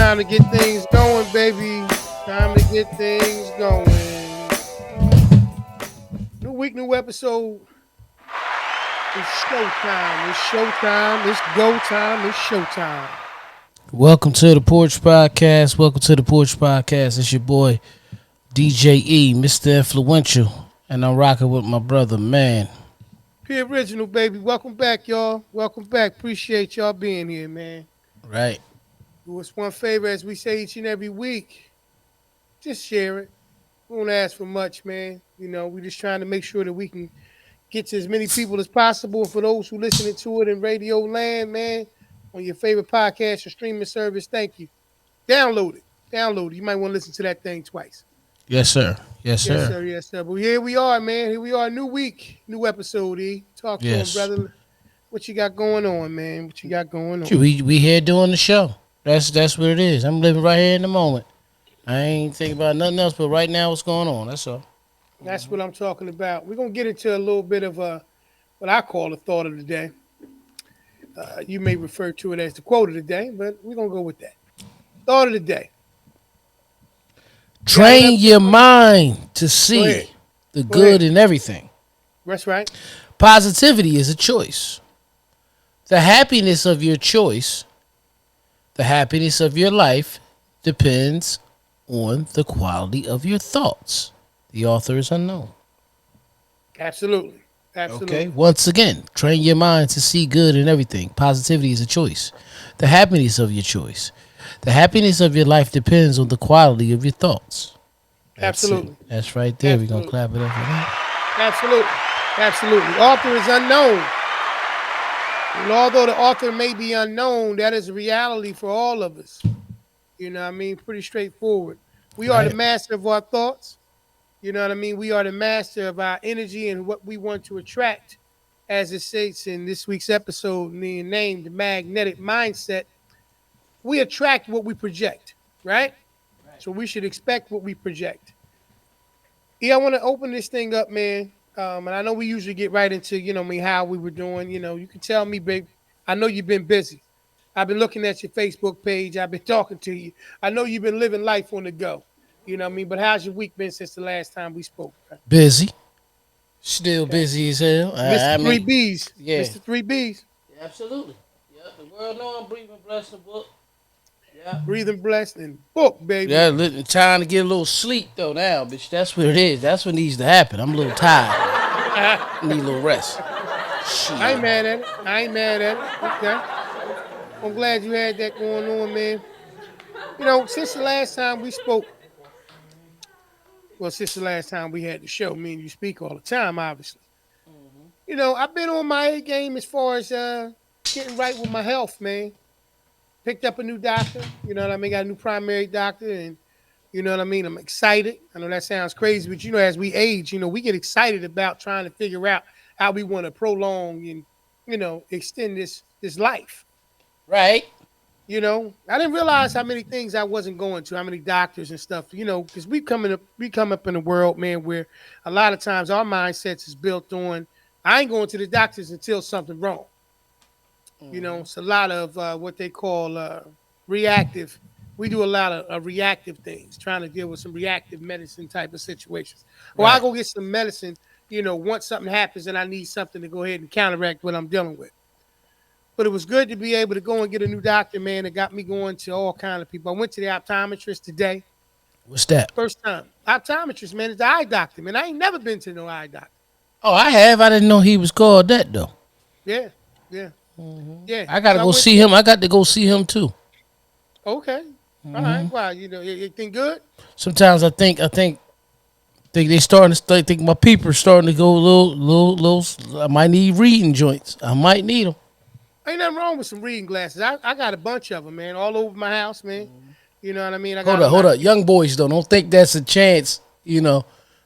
time to get things going, baby. Time to get things going. New week, new episode. It's showtime. It's showtime. It's go time. It's showtime. Welcome to the Porch Podcast. Welcome to the Porch Podcast. It's your boy DJ E, Mr. Influential, and I'm rocking with my brother, man. P Original, baby. Welcome back, y'all. Welcome back. Appreciate y'all being here, man. Right. Do us one favor, as we say each and every week. Just share it. We won't ask for much, man. We're just trying to make sure that we can get to as many people as possible. And for those who listening to it in radio land, man, on your favorite podcast or streaming service, thank you. Download it. Download it. You might want to listen to that thing twice. Yes, sir. Yes, Yes, sir. sir. Yes, sir. But here we are, man. Here we are. New week. New episode, E. Talk to him, Yes. brother. What you got going on, man? What you got going on? We here doing the show. That's what it is. I'm living right here in the moment. I ain't thinking about nothing else, but right now, what's going on? That's all. That's what I'm talking about. We're going to get into a little bit of what I call the thought of the day. You may refer to it as the quote of the day, but we're going to go with that. Thought of the day. Train your mind to see the good in everything. That's right. Positivity is a choice. The happiness of your choice, the happiness of your life, depends on the quality of your thoughts. The author is unknown. Absolutely. Absolutely. Okay. Once again, train your mind to see good in everything. Positivity is a choice. The happiness of your choice. The happiness of your life depends on the quality of your thoughts. Absolutely. That's right there. Absolutely. We're going to clap it up for that. Absolutely. Absolutely. Author is unknown. And although the author may be unknown, that is a reality for all of us. You know what I mean? Pretty straightforward. We are the master of our thoughts. You know what I mean? We are the master of our energy and what we want to attract, as it states in this week's episode, named The Magnetic Mindset. We attract what we project, right? So we should expect what we project. Yeah, I want to open this thing up, man. And I know we usually get right into, how we were doing. You can tell me, babe. I know you've been busy. I've been looking at your Facebook page. I've been talking to you. I know you've been living life on the go. You know what I mean? But how's your week been since the last time we spoke? Man? Busy. Still busy as hell. Mr. Three B's. Yeah. Mr. Three B's. Absolutely. Yeah, the world know I'm breathing, blessed, and book. Yeah. Breathing, blessed, and book, baby. Yeah, trying to get a little sleep, though, now, bitch. That's what it is. That's what needs to happen. I'm a little tired. I need a little rest. Shit. I ain't mad at it. Okay. I'm glad you had that going on, man. Since the last time we spoke, since the last time we had the show, me and you speak all the time, obviously. I've been on my A game as far as getting right with my health, man. Picked up a new doctor, you know what I mean? Got a new primary doctor, and you know what I mean? I'm excited. I know that sounds crazy, but as we age, we get excited about trying to figure out how we want to prolong and, extend this life. Right. I didn't realize how many things I wasn't going to, how many doctors and stuff, because we come up in a world, man, where a lot of times our mindsets is built on, I ain't going to the doctors until something wrong. It's a lot of what they call reactive. We do a lot of reactive things, trying to deal with some reactive medicine type of situations. Or I go get some medicine, once something happens and I need something to go ahead and counteract what I'm dealing with. But it was good to be able to go and get a new doctor, man. It got me going to all kind of people. I went to the optometrist today. What's that? First time. Optometrist, man, is the eye doctor, man. I ain't never been to no eye doctor. Oh, I have. I didn't know he was called that, though. Yeah. Yeah. I got to go see him. I got to go see him, too. Okay. All right. Wow. You think good? Sometimes I think they starting to think my peepers starting to go a little. I might need reading joints. I might need them. Ain't nothing wrong with some reading glasses. I got a bunch of them, man, all over my house, man. You know what I mean? Hold up. Young boys, though, don't think that's a chance.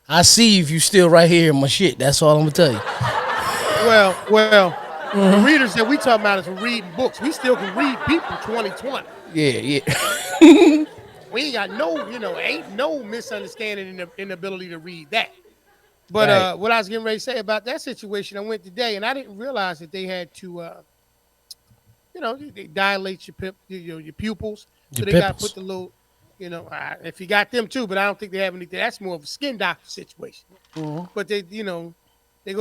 I see if you still right here in my shit. That's all I'm going to tell you. Well, the readers that we talking about is reading books. We still can read people 2020. Yeah. We ain't got ain't no misunderstanding in the inability to read that. But what I was getting ready to say about that situation, I went today, and I didn't realize that they had to they dilate your pupils, so Your they got to put pimples. the little, if you got them too, but I don't think they have anything. That's more of a skin doctor situation. But they go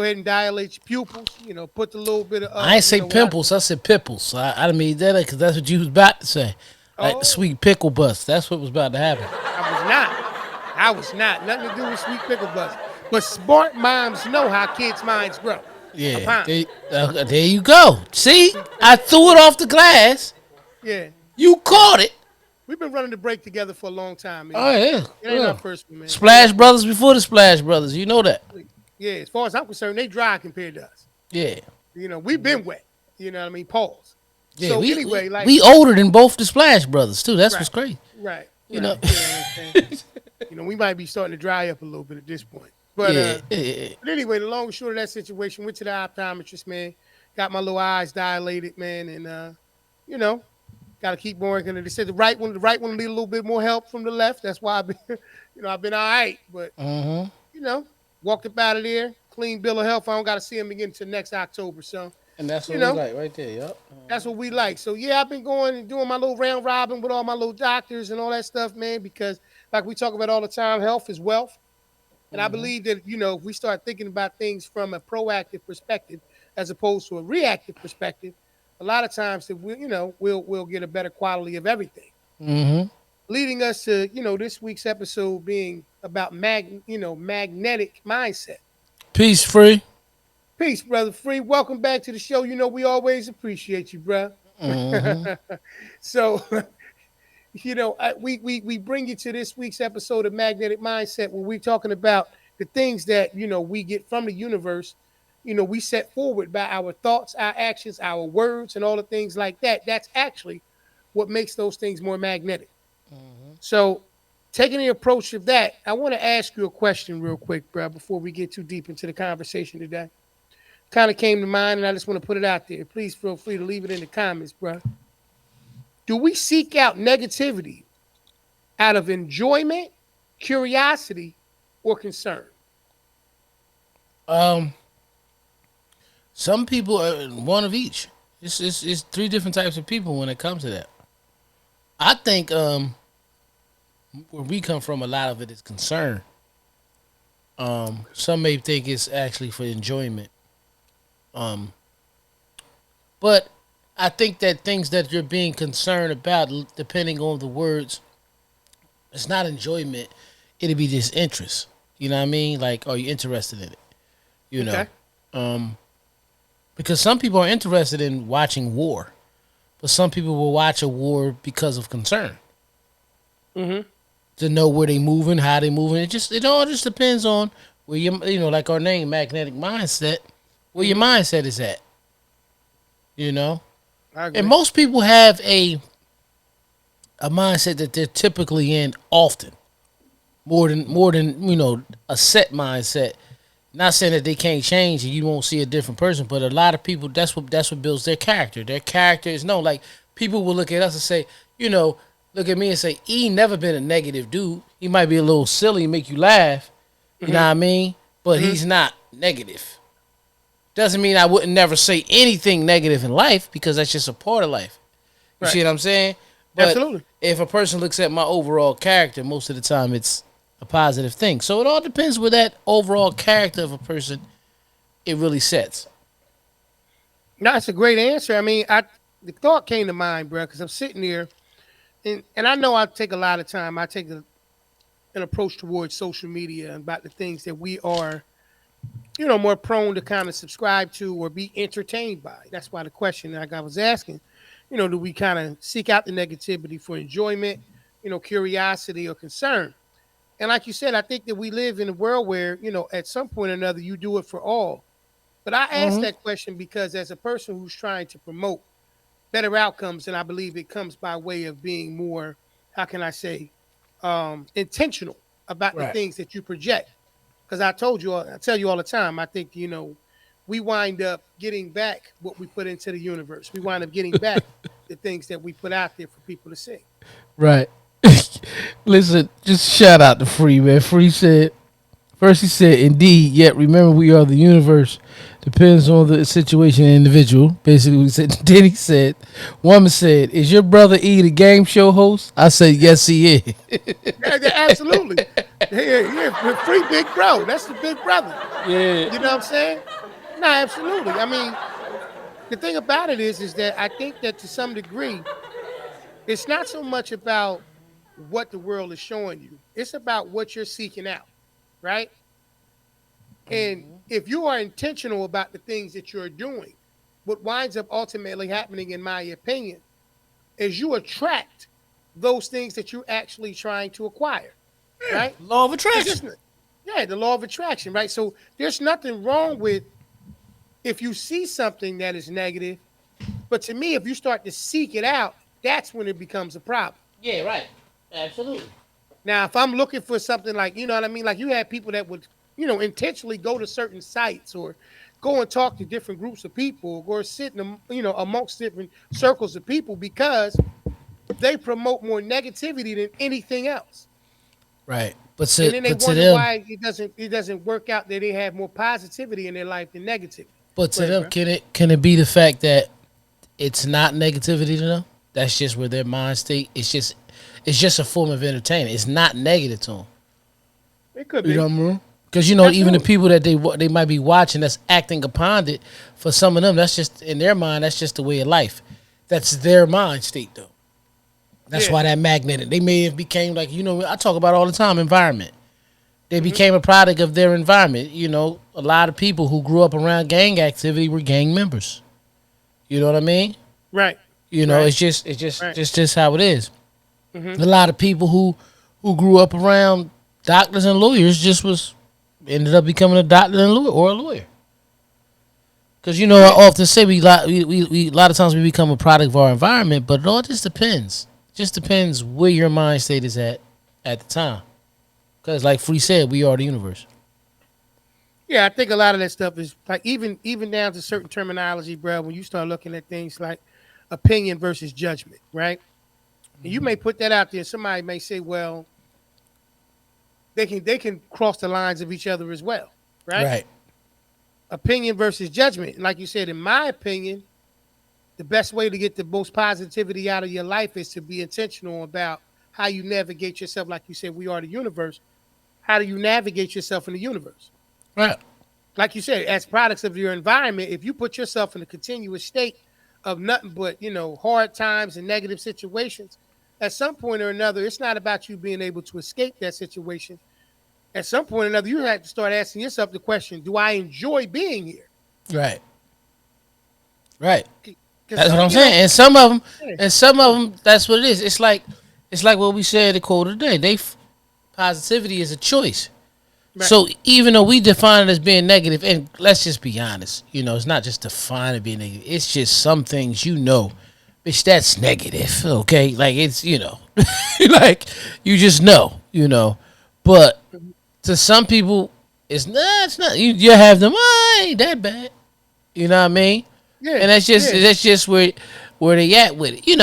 ahead and dilate your pupils. Put the little bit of I ain't say what I pimples. I said pimples. I didn't mean that because that's what you was about to say. Like oh sweet pickle bust. That's what was about to happen. I was not. I was not. Nothing to do with sweet pickle bust. But smart moms know how kids' minds grow. Yeah, Upon there you go. See, I threw it off the glass. yeah, You caught it. we've been running the break together for a long time, man. Oh yeah, It ain't our yeah. first one, man. It ain't our Splash first. Brothers before the Splash Brothers. You know that. Yeah, as far as I'm concerned, they dry compared to us. Yeah, We've been wet. You know what I mean? Pause. yeah. So We anyway, like we older than both the Splash Brothers too. That's what's right, crazy. right, You know. right. You know what I'm saying? We might be starting to dry up a little bit at this point. But Yeah, yeah. but anyway, the long and short of that situation, went to the optometrist, man. Got my little eyes dilated, man, and you know, got to keep working. And they said the right one need a little bit more help from the left. That's why I've been, I've been all right. But Mm-hmm. you know, walked up out of there, clean bill of health. I don't got to see him again until next October. So And that's you what we know, like right there. Yup. that's what we like. So yeah, I've been going and doing my little round robin with all my little doctors and all that stuff, man. Because like we talk about all the time, health is wealth. And I Mm-hmm. believe that, if we start thinking about things from a proactive perspective as opposed to a reactive perspective, a lot of times that we'll get a better quality of everything. Mm-hmm. Leading us to, this week's episode being about magnetic mindset. Peace free. Peace, brother Free. Welcome back to the show. We always appreciate you, bro. Mm-hmm. So we bring you to this week's episode of Magnetic Mindset, where we're talking about the things that we get from the universe. We set forward by our thoughts, our actions, our words, and all the things like that. That's actually what makes those things more magnetic. So, taking the approach of that, I want to ask you a question real quick, bro, before we get too deep into the conversation today. Kind of came to mind, and I just want to put it out there. Please feel free to leave it in the comments, bro. Do we seek out negativity out of enjoyment, curiosity, or concern? Um, some people are one of each. It's three different types of people when it comes to that. I think where we come from, a lot of it is concern. Some may think it's actually for enjoyment. Um, but I think that things that you're being concerned about, depending on the words, it's not enjoyment. It'll be just interest. You know what I mean? Like, are you interested in it? You know, Okay. um, because some people are interested in watching war, but some people will watch a war because of concern Mm-hmm. to know where they moving, how they moving. It all just depends on where like our name, magnetic mindset, where your Mm-hmm. mindset is at. You know, I and agree. most people have a mindset that they're typically in often, more than a set mindset. Not saying that they can't change and you won't see a different person, but a lot of people, that's what builds their character. Their character is known. Like, people will look at us and say, look at me and say, E never been a negative dude. He might be a little silly, make you laugh, you know what Mm-hmm. I mean? But Mm-hmm. he's not negative. Doesn't mean I wouldn't never say anything negative in life, because that's just a part of life. You Right. see what I'm saying? But Absolutely. if a person looks at my overall character, most of the time it's a positive thing. So it all depends where that overall character of a person it really sets. No, that's a great answer. I mean, the thought came to mind, bro, because I'm sitting there, and I know I take a lot of time. I take an approach towards social media and about the things that we are, more prone to kind of subscribe to or be entertained by. That's why the question, like I was asking, do we kind of seek out the negativity for enjoyment, curiosity or concern? And like you said, I think that we live in a world where, at some point or another, you do it for all. But I asked Mm-hmm. that question because as a person who's trying to promote better outcomes, and I believe it comes by way of being more, how can I say, intentional about the Right. things that you project. Because I tell you all the time, I think, we wind up getting back what we put into the universe. We wind up getting back the things that we put out there for people to see. Right. Listen, just shout out to Free, man. Free said, first he said, indeed, yet remember we are the universe. Depends on the situation and individual. Basically, we said. Then he said, woman said, "Is your brother E the game show host?" I said, "Yes, he is." Yeah, absolutely. Yeah, free big bro. That's the big brother. Yeah. You know what I'm saying? No, absolutely. I mean, the thing about it is that I think that to some degree, it's not so much about what the world is showing you. It's about what you're seeking out, right? And if you are intentional about the things that you're doing, what winds up ultimately happening, in my opinion, is you attract those things that you're actually trying to acquire, right? Law of It's attraction. just, yeah, the law of attraction, right? So there's nothing wrong with if you see something that is negative, but to me, if you start to seek it out, that's when it becomes a problem. Yeah, right. Absolutely. Now, if I'm looking for something like, you know what I mean? Like you had people that would, intentionally go to certain sites or go and talk to different groups of people or sit in, amongst different circles of people because they promote more negativity than anything else. Right. And then they But to wonder them, why it doesn't work out that they have more positivity in their life than negativity. Go ahead, bro. can it be the fact that it's not negativity to them? That's just where their mind state. It's just a form of entertainment. It's not negative to them. It could You know be. what I mean? Because even the Absolutely. people that they might be watching that's acting upon it, for some of them, that's just in their mind. That's just the way of life. That's their mind state, though. That's Yeah. why that magnetic. They may have became like I talk about all the time. Environment. They Hmm. became a product of their environment. A lot of people who grew up around gang activity were gang members. You know what I mean? Right. It's Right. Right. just how it is. Hmm. A lot of people who grew up around doctors and lawyers just was ended up becoming a doctor and lawyer or a lawyer. Because I Yeah. often say we a lot of times we become a product of our environment, but it all just depends. Just depends where your mind state is at the time. Because like Free said, we are the universe. Yeah, I think a lot of that stuff is like even down to certain terminology, bro. When you start looking at things like opinion versus judgment, right? And you may put that out there. Somebody may say, well, they can cross the lines of each other as well, right? Right. Opinion versus judgment. Like you said, in my opinion, the best way to get the most positivity out of your life is to be intentional about how you navigate yourself. Like you said, we are the universe. How do you navigate yourself in the universe? Right. Like you said, as products of your environment, if you put yourself in a continuous state of nothing but, hard times and negative situations, at some point or another, it's not about you being able to escape that situation. At some point or another, you have to start asking yourself the question, do I enjoy being here? Right. Right. Because That's what some, I'm saying. yeah, And some of them, that's what it is. It's like what we said in the quote today. Positivity is a choice. right. So even though we define it as being negative, and let's just be honest, it's not just defined as being negative. It's just some things bitch, that's negative. Okay, like it's like you just know. But Mhm. to some people, it's not. You have them. Ain't that bad. You know what I mean? Yeah, And that's just yeah. that's just where they at with it. It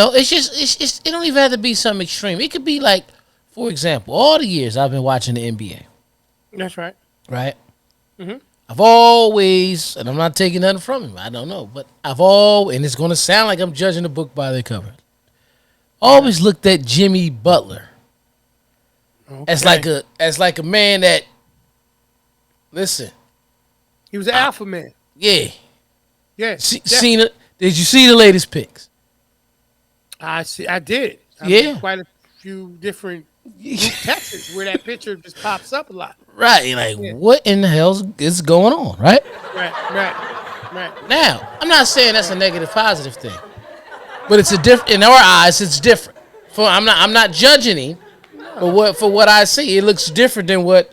don't even have to be something extreme. It could be like, for example, all the years I've been watching the NBA, That's right. right? Hmm. I've always, and I'm not taking nothing from him. I don't know, but and it's gonna sound like I'm judging the book by their cover. Right. Always looked at Jimmy Butler as like Okay. a man that, listen, He was an I, alpha man. yeah, Yeah, seen definitely. it. Did you see the latest picks? I see. I did. I mean, Yeah, quite a few different group texts where that picture just pops up a lot. right. Like, Yeah. what in the hell is going on, right? Right. Right. Right. Now, I'm not saying that's a Right. negative, positive thing, but it's a different in our eyes. It's different. I'm not judging him, but No. for what I see, it looks different than what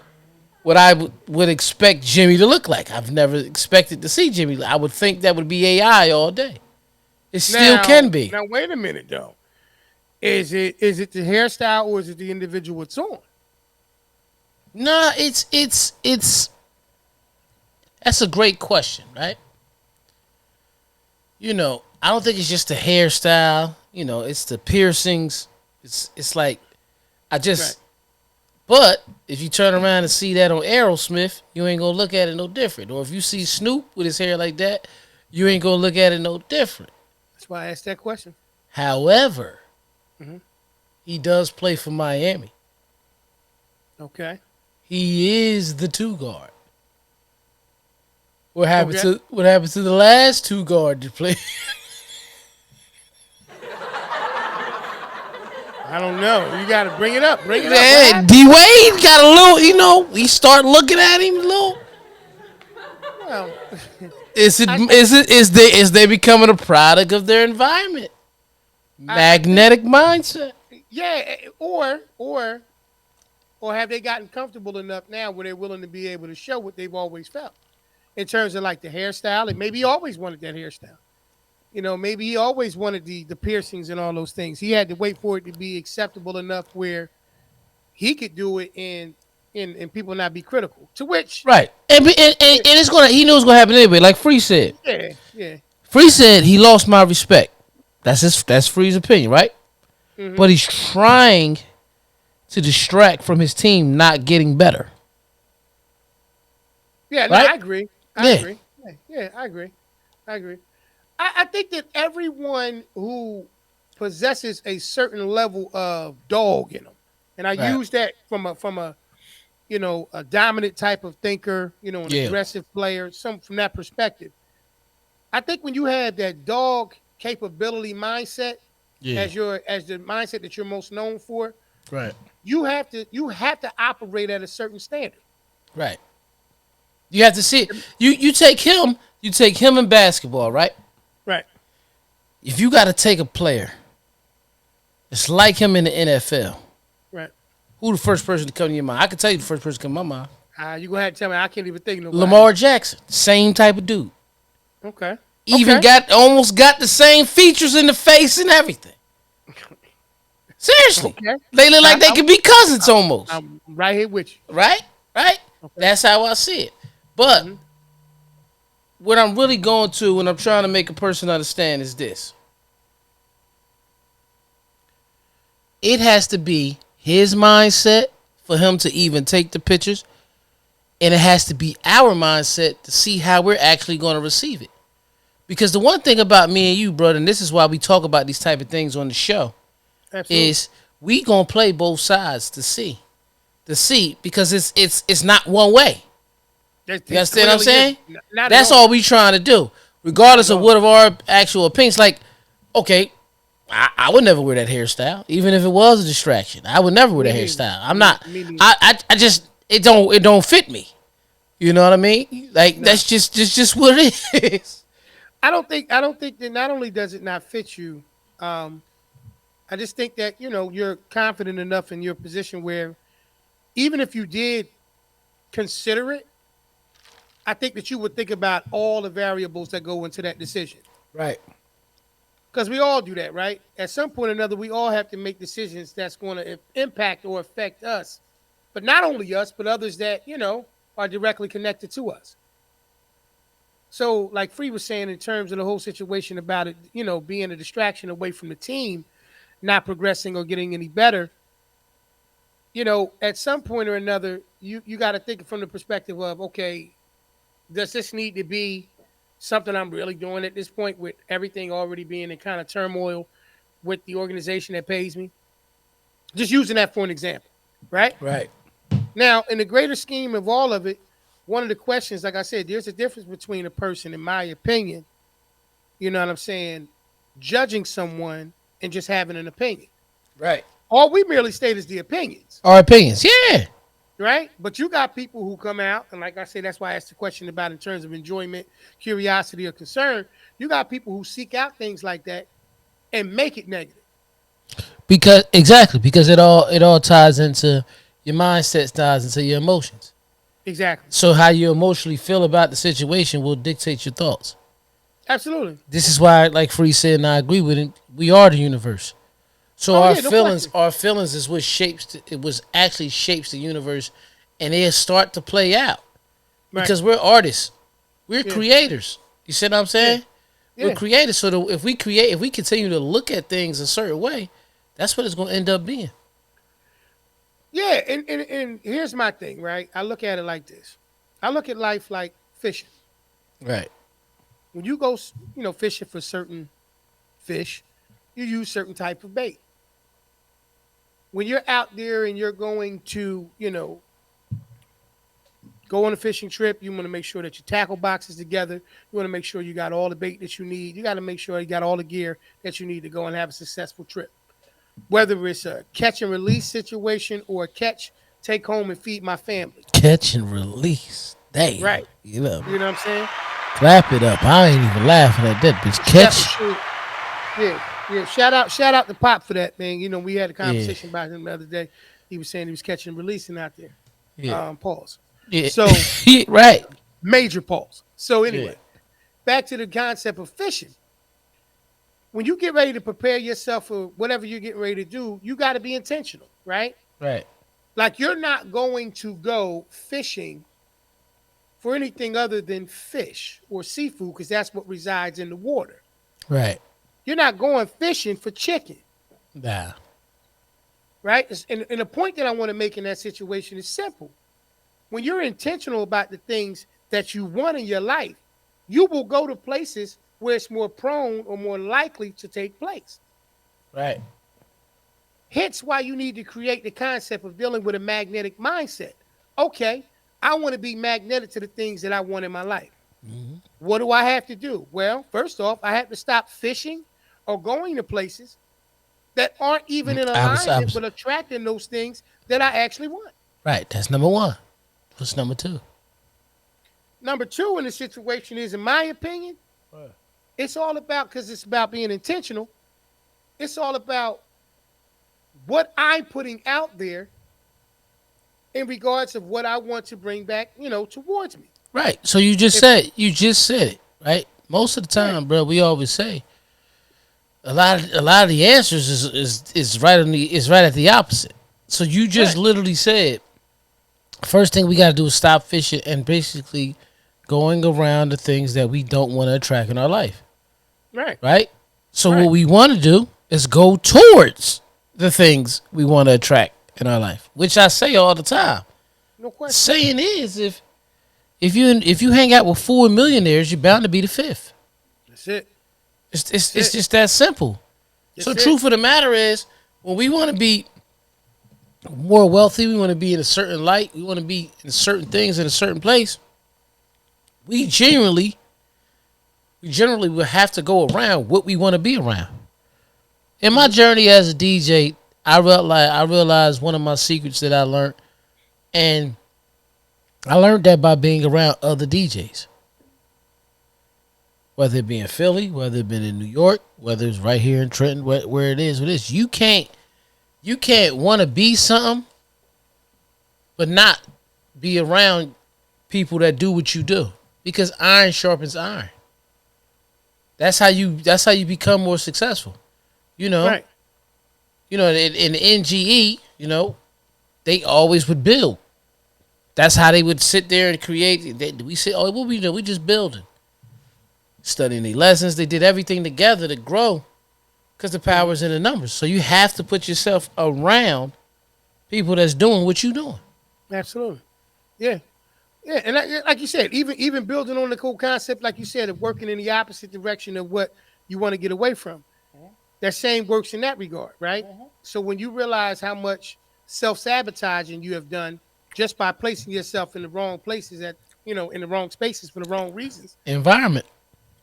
I would expect Jimmy to look like. I've never expected to see Jimmy. I would think that would be AI all day. It still can Now, be. now, wait a minute though. Is it the hairstyle or is it the individual it's on? No, it's that's a great question, right? I don't think it's just the hairstyle. It's the piercings. It's like I Right. just But if you turn around and see that on Aerosmith, you ain't gonna look at it no different. Or if you see Snoop with his hair like that, you ain't gonna look at it no different. That's why I asked that question. However, Hmm. he does play for Miami. Okay. He is the two guard. Okay. What happened to the last two guard to play? I don't know. You got to bring it up. Bring it up. What Man, happened? D Wade got a little, we start looking at him a little. Well, Is it I, is they becoming a product of their environment? I think, Magnetic mindset. yeah, or have they gotten comfortable enough now where they're willing to be able to show what they've always felt in terms of like the hairstyle, and maybe he always wanted that hairstyle. Maybe he always wanted the piercings and all those things. He had to wait for it to be acceptable enough where he could do it and people not be critical. To which, Right. And it's gonna he knew it was gonna happen anyway. Like Free said. yeah, yeah. Free said he lost my respect. That's Free's opinion, right? Hmm. But he's trying to distract from his team not getting better. Yeah, no, Right? I agree. I Yeah. agree. Yeah, I agree. I agree. I think that everyone who possesses a certain level of dog in them, and I Right. use that from a dominant type of thinker, an Yeah. aggressive player, some from that perspective. I think when you have that dog capability mindset Yeah. as the mindset that you're most known for, Right. you have to operate at a certain standard. Right. You have to see it. You take him in basketball, right? Right. If you gotta take a player, it's like him in the NFL. Right. Who the first person to come to your mind? I can tell you the first person to come to my mind. You gonna have to tell me I can't even think of nobody. Lamar Jackson. Same type of dude. Okay. Even Okay. almost got the same features in the face and everything. Seriously. Okay. They look like I, they could be cousins almost. I'm right here with you. Right? Right? Okay. That's how I see it. But Mhm. what I'm really going to when I'm trying to make a person understand is this. It has to be his mindset for him to even take the pictures. And it has to be our mindset to see how we're actually going to receive it. Because the one thing about me and you, brother, and this is why we talk about these type of things on the show, Absolutely. is we gonna play both sides to see, because it's not one way. You understand what I'm saying? Not That's at all we trying to do, regardless Not of at what of our actual opinions. Like, okay, I would never wear that hairstyle, even if it was a distraction. I would never wear Me that neither. hairstyle. I'm not. Me neither. I just it don't fit me. You know what I mean? Like No. that's just what it is. I don't think that not only does it not fit you, um, I just think that you're confident enough in your position where even if you did consider it, I think that you would think about all the variables that go into that decision. Right. Because we all do that, right? At some point or another, we all have to make decisions that's going to impact or affect us, but not only us, but others that are directly connected to us. So, like Free was saying, in terms of the whole situation about it, being a distraction away from the team, not progressing or getting any better, at some point or another, you got to think from the perspective of, okay, does this need to be something I'm really doing at this point with everything already being in kind of turmoil with the organization that pays me? Just using that for an example, right? Right. Now, in the greater scheme of all of it, one of the questions, like I said, there's a difference between a person, in my opinion, you know what I'm saying, judging someone and just having an opinion. Right. All we merely state is the opinions, Our opinions. Yeah. right? But you got people who come out, and like I said, that's why I asked the question about in terms of enjoyment, curiosity, or concern. You got people who seek out things like that and make it negative. Because it all ties into your mindset, ties into your emotions. Exactly. So how you emotionally feel about the situation will dictate your thoughts. Absolutely. This is why, like Free said, and I agree with it, we are the universe. So Oh, our yeah, no feelings, question. our feelings is what actually shapes the universe, and they'll start to play out Right. because we're artists, we're Yeah. creators. You see what I'm saying? Yeah. We're creators. So if we continue to look at things a certain way, that's what it's going to end up being. Yeah, and here's my thing, right? I look at it like this. I look at life like fishing. Right. When you go, fishing for certain fish, you use certain type of bait. When you're out there and you're going to, go on a fishing trip, you want to make sure that your tackle box is together. You want to make sure you got all the bait that you need. You got to make sure you got all the gear that you need to go and have a successful trip. Whether it's a catch and release situation or a catch, take home and feed my family. Catch and release. Damn. Right. You know. You know what I'm saying? Clap it up. I ain't even laughing at that bitch. Shout, Catch. shoot. Yeah, yeah. Shout out to Pop for that, man. We had a Yeah. conversation about him the other day. He was saying he was catching and releasing out there. Yeah. Pause. Yeah. So Right. major pause. So Yeah. anyway, back to the concept of fishing. When you get ready to prepare yourself for whatever you're getting ready to do, you got to be intentional, right? Right. Like you're not going to go fishing for anything other than fish or seafood because that's what resides in the water. Right. You're not going fishing for chicken, Nah. right? And the point that I want to make in that situation is simple. When you're intentional about the things that you want in your life, you will go to places where it's more prone or more likely to take place. Right. Hence why you need to create the concept of dealing with a magnetic mindset. Okay, I want to be magnetic to the things that I want in my life. Mm-hmm. What do I have to do? Well, first off, I have to stop fishing or going to places that aren't even in I alignment was with attracting those things that I actually want. right. That's number one. What's number two? Number two in the situation is, in my opinion, it's all about, because it's about being intentional, it's all about what I'm putting out there in regards of what I want to bring back, towards me. Right. So you just said it, right? Most of the time, Right. bro, we always say a lot of the answers is right at the opposite. So you just Right. literally said first thing we got to do is stop fishing and basically going around the things that we don't want to attract in our life, Right. right? So Right. what we want to do is go towards the things we want to attract in our life, which I say all the time. No question. Saying is, if you hang out with 4 millionaires, you're bound to be the fifth. That's it. It's it. just that simple. So That's truth of the matter is, when we want to be more wealthy, we want to be in a certain light, we want to be in certain things in a certain place, we generally will have to go around what we want to be around. In my journey as a DJ, I realized one of my secrets that I learned, and I learned that by being around other DJs. Whether it be in Philly, whether it been in New York, whether it's right here in Trenton, where it is, you can't want to be something, but not be around people that do what you do, because iron sharpens iron. That's how you become more successful. Right. In NGE, they always would build. That's how they would sit there and create. We say, oh, what we do? We just building, studying the lessons. They did everything together to grow, because the power's in the numbers. So you have to put yourself around people that's doing what you're doing. Absolutely. Yeah. Yeah. And like you said, even building on the cool concept, like you said, of working in the opposite direction of what you want to get away from. That same works in that regard, right? So when you realize how much self-sabotaging you have done just by placing yourself in the wrong places in the wrong spaces for the wrong reasons, Environment.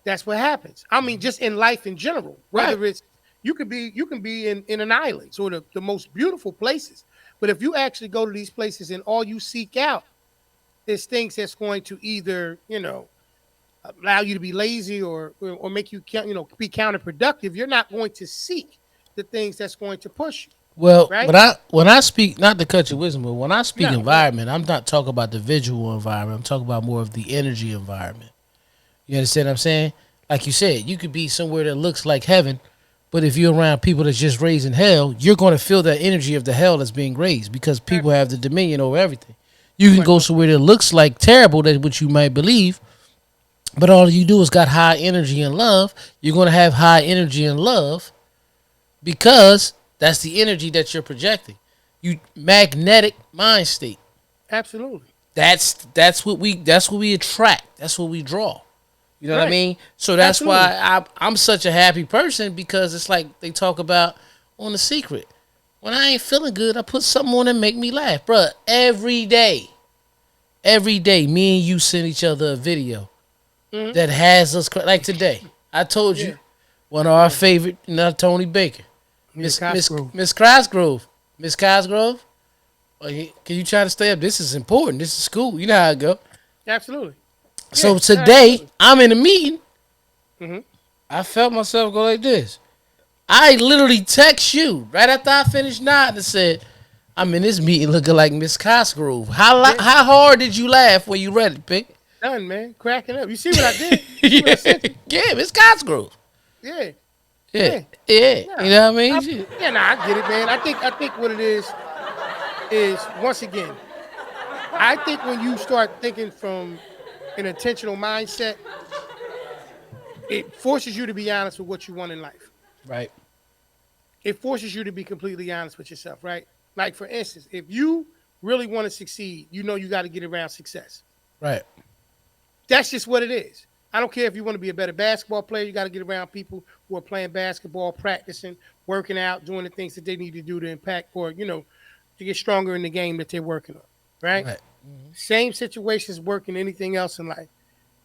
that's what happens. I mean, just in life in general, whether Right. it's you can be in an island, so the most beautiful places. But if you actually go to these places and all you seek out is things that's going to either, allow you to be lazy or make you, be counterproductive, you're not going to seek the things that's going to push you. Well, Right? but when I speak, not to cut your wisdom, but when I speak No. environment, I'm not talking about the visual environment. I'm talking about more of the energy environment. You understand what I'm saying? Like you said, you could be somewhere that looks like heaven, but if you're around people that's just raising hell, you're going to feel that energy of the hell that's being raised, because people have the dominion over everything. You can go somewhere that looks like terrible, that what you might believe, but all you do is got high energy and love. You're going to have high energy and love, because that's the energy that you're projecting. You magnetic mind state. Absolutely. That's what we attract. That's what we draw. You know what I Right. mean? So that's Absolutely. why I'm such a happy person, because it's like they talk about on The Secret. When I ain't feeling good, I put something on and make me laugh, bruh. Every day, me and you send each other a video that has us like today. I told you Yeah. one of our favorite, Tony Baker, Miss Miss Cosgrove. Miss Cosgrove, Miss Cosgrove. Can you try to stay up? This is important. This is school. You know how it go. Absolutely. So Yeah, today absolutely. I'm in a meeting. Mm-hmm. I felt myself go like this. I literally text you right after I finished nodding and said, "I'm in this meeting looking like Miss Cosgrove." Yeah. How hard did you laugh when you read it, Pink? Done, man. Cracking up. You see what I did? You see what I yeah, sent you? yeah, Miss Cosgrove. Yeah. Yeah, Yeah. yeah. Yeah. You know what I mean? Yeah, nah, I get it, man. I think what it is once again, I think when you start thinking from an intentional mindset, it forces you to be honest with what you want in life. Right, It forces you to be completely honest with yourself, right? Like for instance, if you really want to succeed, you know you got to get around success. right, That's just what it is. I don't care if you want to be a better basketball player, you got to get around people who are playing basketball, practicing, working out, doing the things that they need to do to impact or, to get stronger in the game that they're working on, right? right. Same situations work in anything else in life.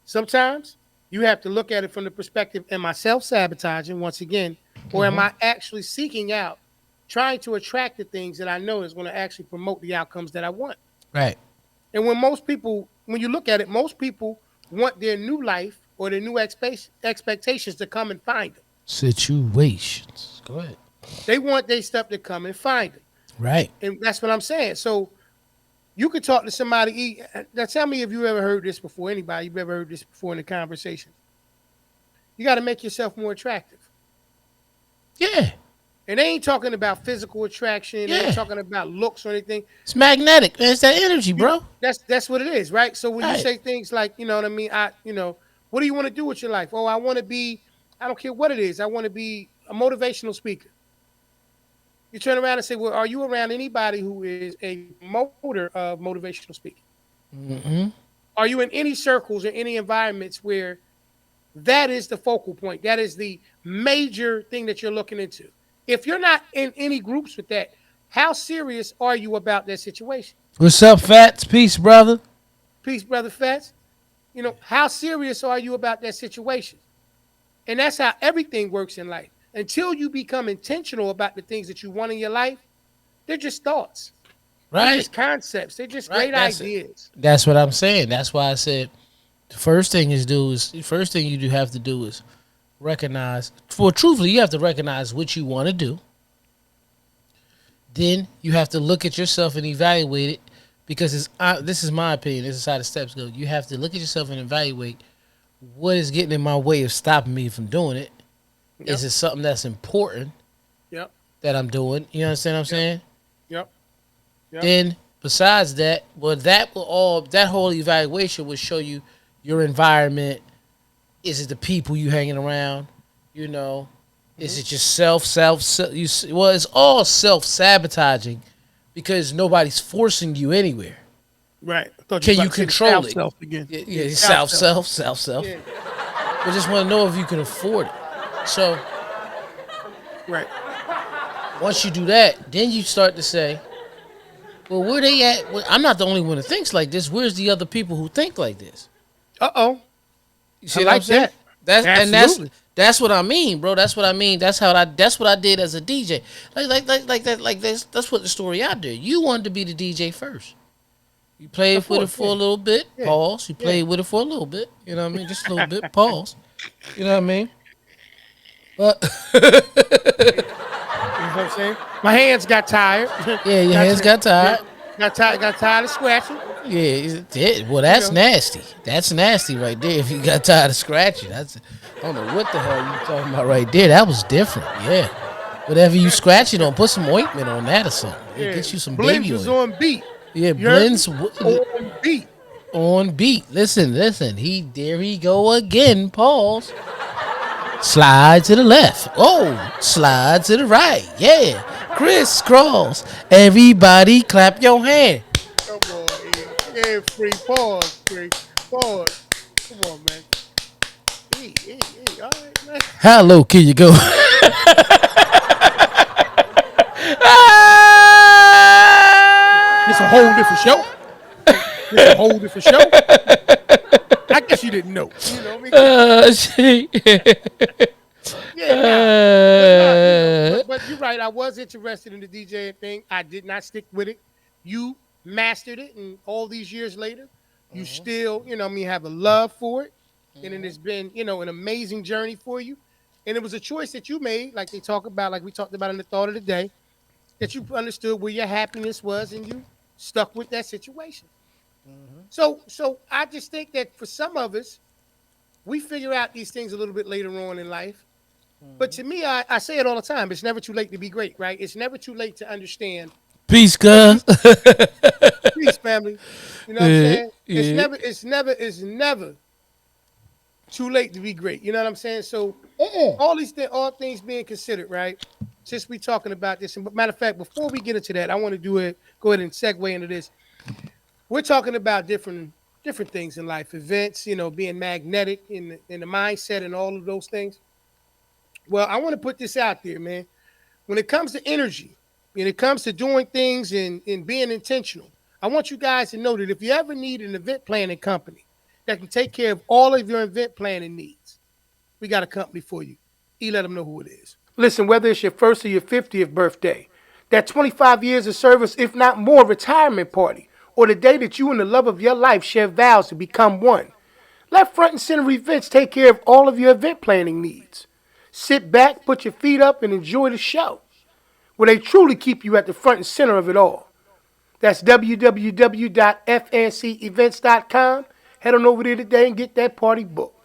Sometimes you have to look at it from the perspective, am I self-sabotaging once again, or am I actually seeking out, trying to attract the things that I know is going to actually promote the outcomes that I want? Right. And when you look at it, most people want their new life or their new expectations to come and find them. Situations. Go ahead. They want their stuff to come and find them. Right. And that's what I'm saying. So you could talk to somebody. Now tell me if you ever heard this before. Anybody, you've ever heard this before in the conversation. You got to make yourself more attractive. Yeah. And they ain't talking about physical attraction. They Yeah. ain't talking about looks or anything. It's magnetic. Man, it's that energy, bro. That's what it is, right? So when you Right. say things like, you know what I mean, what do you want to do with your life? Oh, I want to be, I don't care what it is, I want to be a motivational speaker. You turn around and say, well, are you around anybody who is a promoter of motivational speaking? Mm-hmm. Are you in any circles or any environments where that is the focal point? That is the major thing that you're looking into. If you're not in any groups with that, how serious are you about that situation? What's up, Fats? Peace, brother. Peace, brother Fats. How serious are you about that situation? And that's how everything works in life. Until you become intentional about the things that you want in your life, they're just thoughts. They're Right. just concepts. They're just Right. great ideas. That's what I'm saying. That's why I said the first thing you do have to do is recognize. For truthfully, you have to recognize what you want to do. Then you have to look at yourself and evaluate it, because this is my opinion. This is how the steps go. You have to look at yourself and evaluate what is getting in my way of stopping me from doing it. Yep. Is it something that's important Yep. that I'm doing? You understand what I'm saying? Yep. Yep. Then besides that, that whole evaluation will show you your environment. Is it the people you hanging around? Is it yourself? It's all self-sabotaging, because nobody's forcing you anywhere. Right. I thought Can were you about to say control it? self again. Yeah, Self. self. Yeah. We just want to know if you can afford it. So Right. once you do that, then you start to say, well, where they at? Well, I'm not the only one that thinks like this. Where's the other people who think like this? Uh-oh. You see I what I'm like saying? that. Absolutely. That's what I mean, bro. That's what I mean. That's what I did as a DJ. That's what the story I did. You wanted to be the DJ first. You played with it for a little bit. Yeah. Pause. You played with it for a little bit. You know what I mean? Just a little bit. Pause. You know what I mean? But You know what I'm saying? My hands got tired. yeah, your hands got tired. Got tired of scratching. Yeah, it did. Well, that's nasty. That's nasty right there. If you got tired of scratching, I don't know what the hell you talking about right there. That was different. Yeah, whatever you scratching on, put some ointment on that or something. Yeah. Get you some Blends baby was oil. on beat. Yeah, You heard blends On beat. on beat. Listen. There he go again. Pause. Slide to the left. Oh, slide to the right. Yeah. crisscross. Everybody clap your hand. Come on, E. Yeah, free pause, free pause. Come on, man. All right, man. How low can you go? This a whole different show. This a whole different show. I guess you didn't know. You know what I mean? Shit. Yeah, nah. But nah, but you're right. I was interested in the DJing thing. I did not stick with it. You mastered it, and all these years later, you still, have a love for it. And it has been, an amazing journey for you. And it was a choice that you made, like they talk about, like we talked about in the thought of the day, that you understood where your happiness was and you stuck with that situation. So I just think that for some of us, we figure out these things a little bit later on in life. But to me, I say it all the time. It's never too late to be great, right? It's never too late to understand Peace, what you cuz. peace, family. You know what I'm Yeah, saying? yeah. It's never too late to be great. You know what I'm saying? So Mm-mm. all things being considered, right? Since we talking about this, and matter of fact, before we get into that, I want to go ahead and segue into this. We're talking about different things in life, events, being magnetic in the mindset and all of those things. Well, I want to put this out there, man. When it comes to energy, when it comes to doing things and being intentional, I want you guys to know that if you ever need an event planning company that can take care of all of your event planning needs, we got a company for you. Let them know who it is. Listen, whether it's your first or your 50th birthday, that 25 years of service, if not more, retirement party, or the day that you and the love of your life share vows to become one, let Front and Center Events take care of all of your event planning needs. Sit back, put your feet up, and enjoy the show, where they truly keep you at the front and center of it all. That's www.fncevents.com. Head on over there today and get that party booked.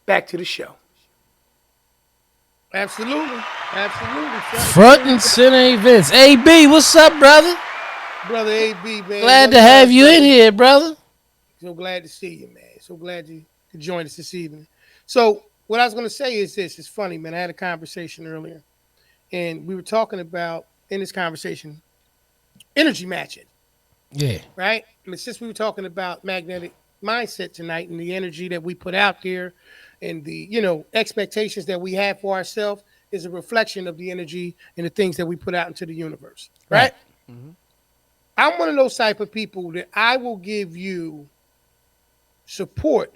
Back to the show. Absolutely. Absolutely. Front and center events. AB, what's up, brother? Brother AB, man. Glad One to have love, you in brother. here, brother. So glad to see you, man. So glad you could join us this evening. So what I was going to say is this. It's funny, man. I had a conversation earlier, and we were talking about, in this conversation, energy matching, Yeah. right? I mean, since we were talking about magnetic mindset tonight and the energy that we put out there and the, expectations that we have for ourselves is a reflection of the energy and the things that we put out into the universe, Right. right? I'm one of those type of people that I will give you support,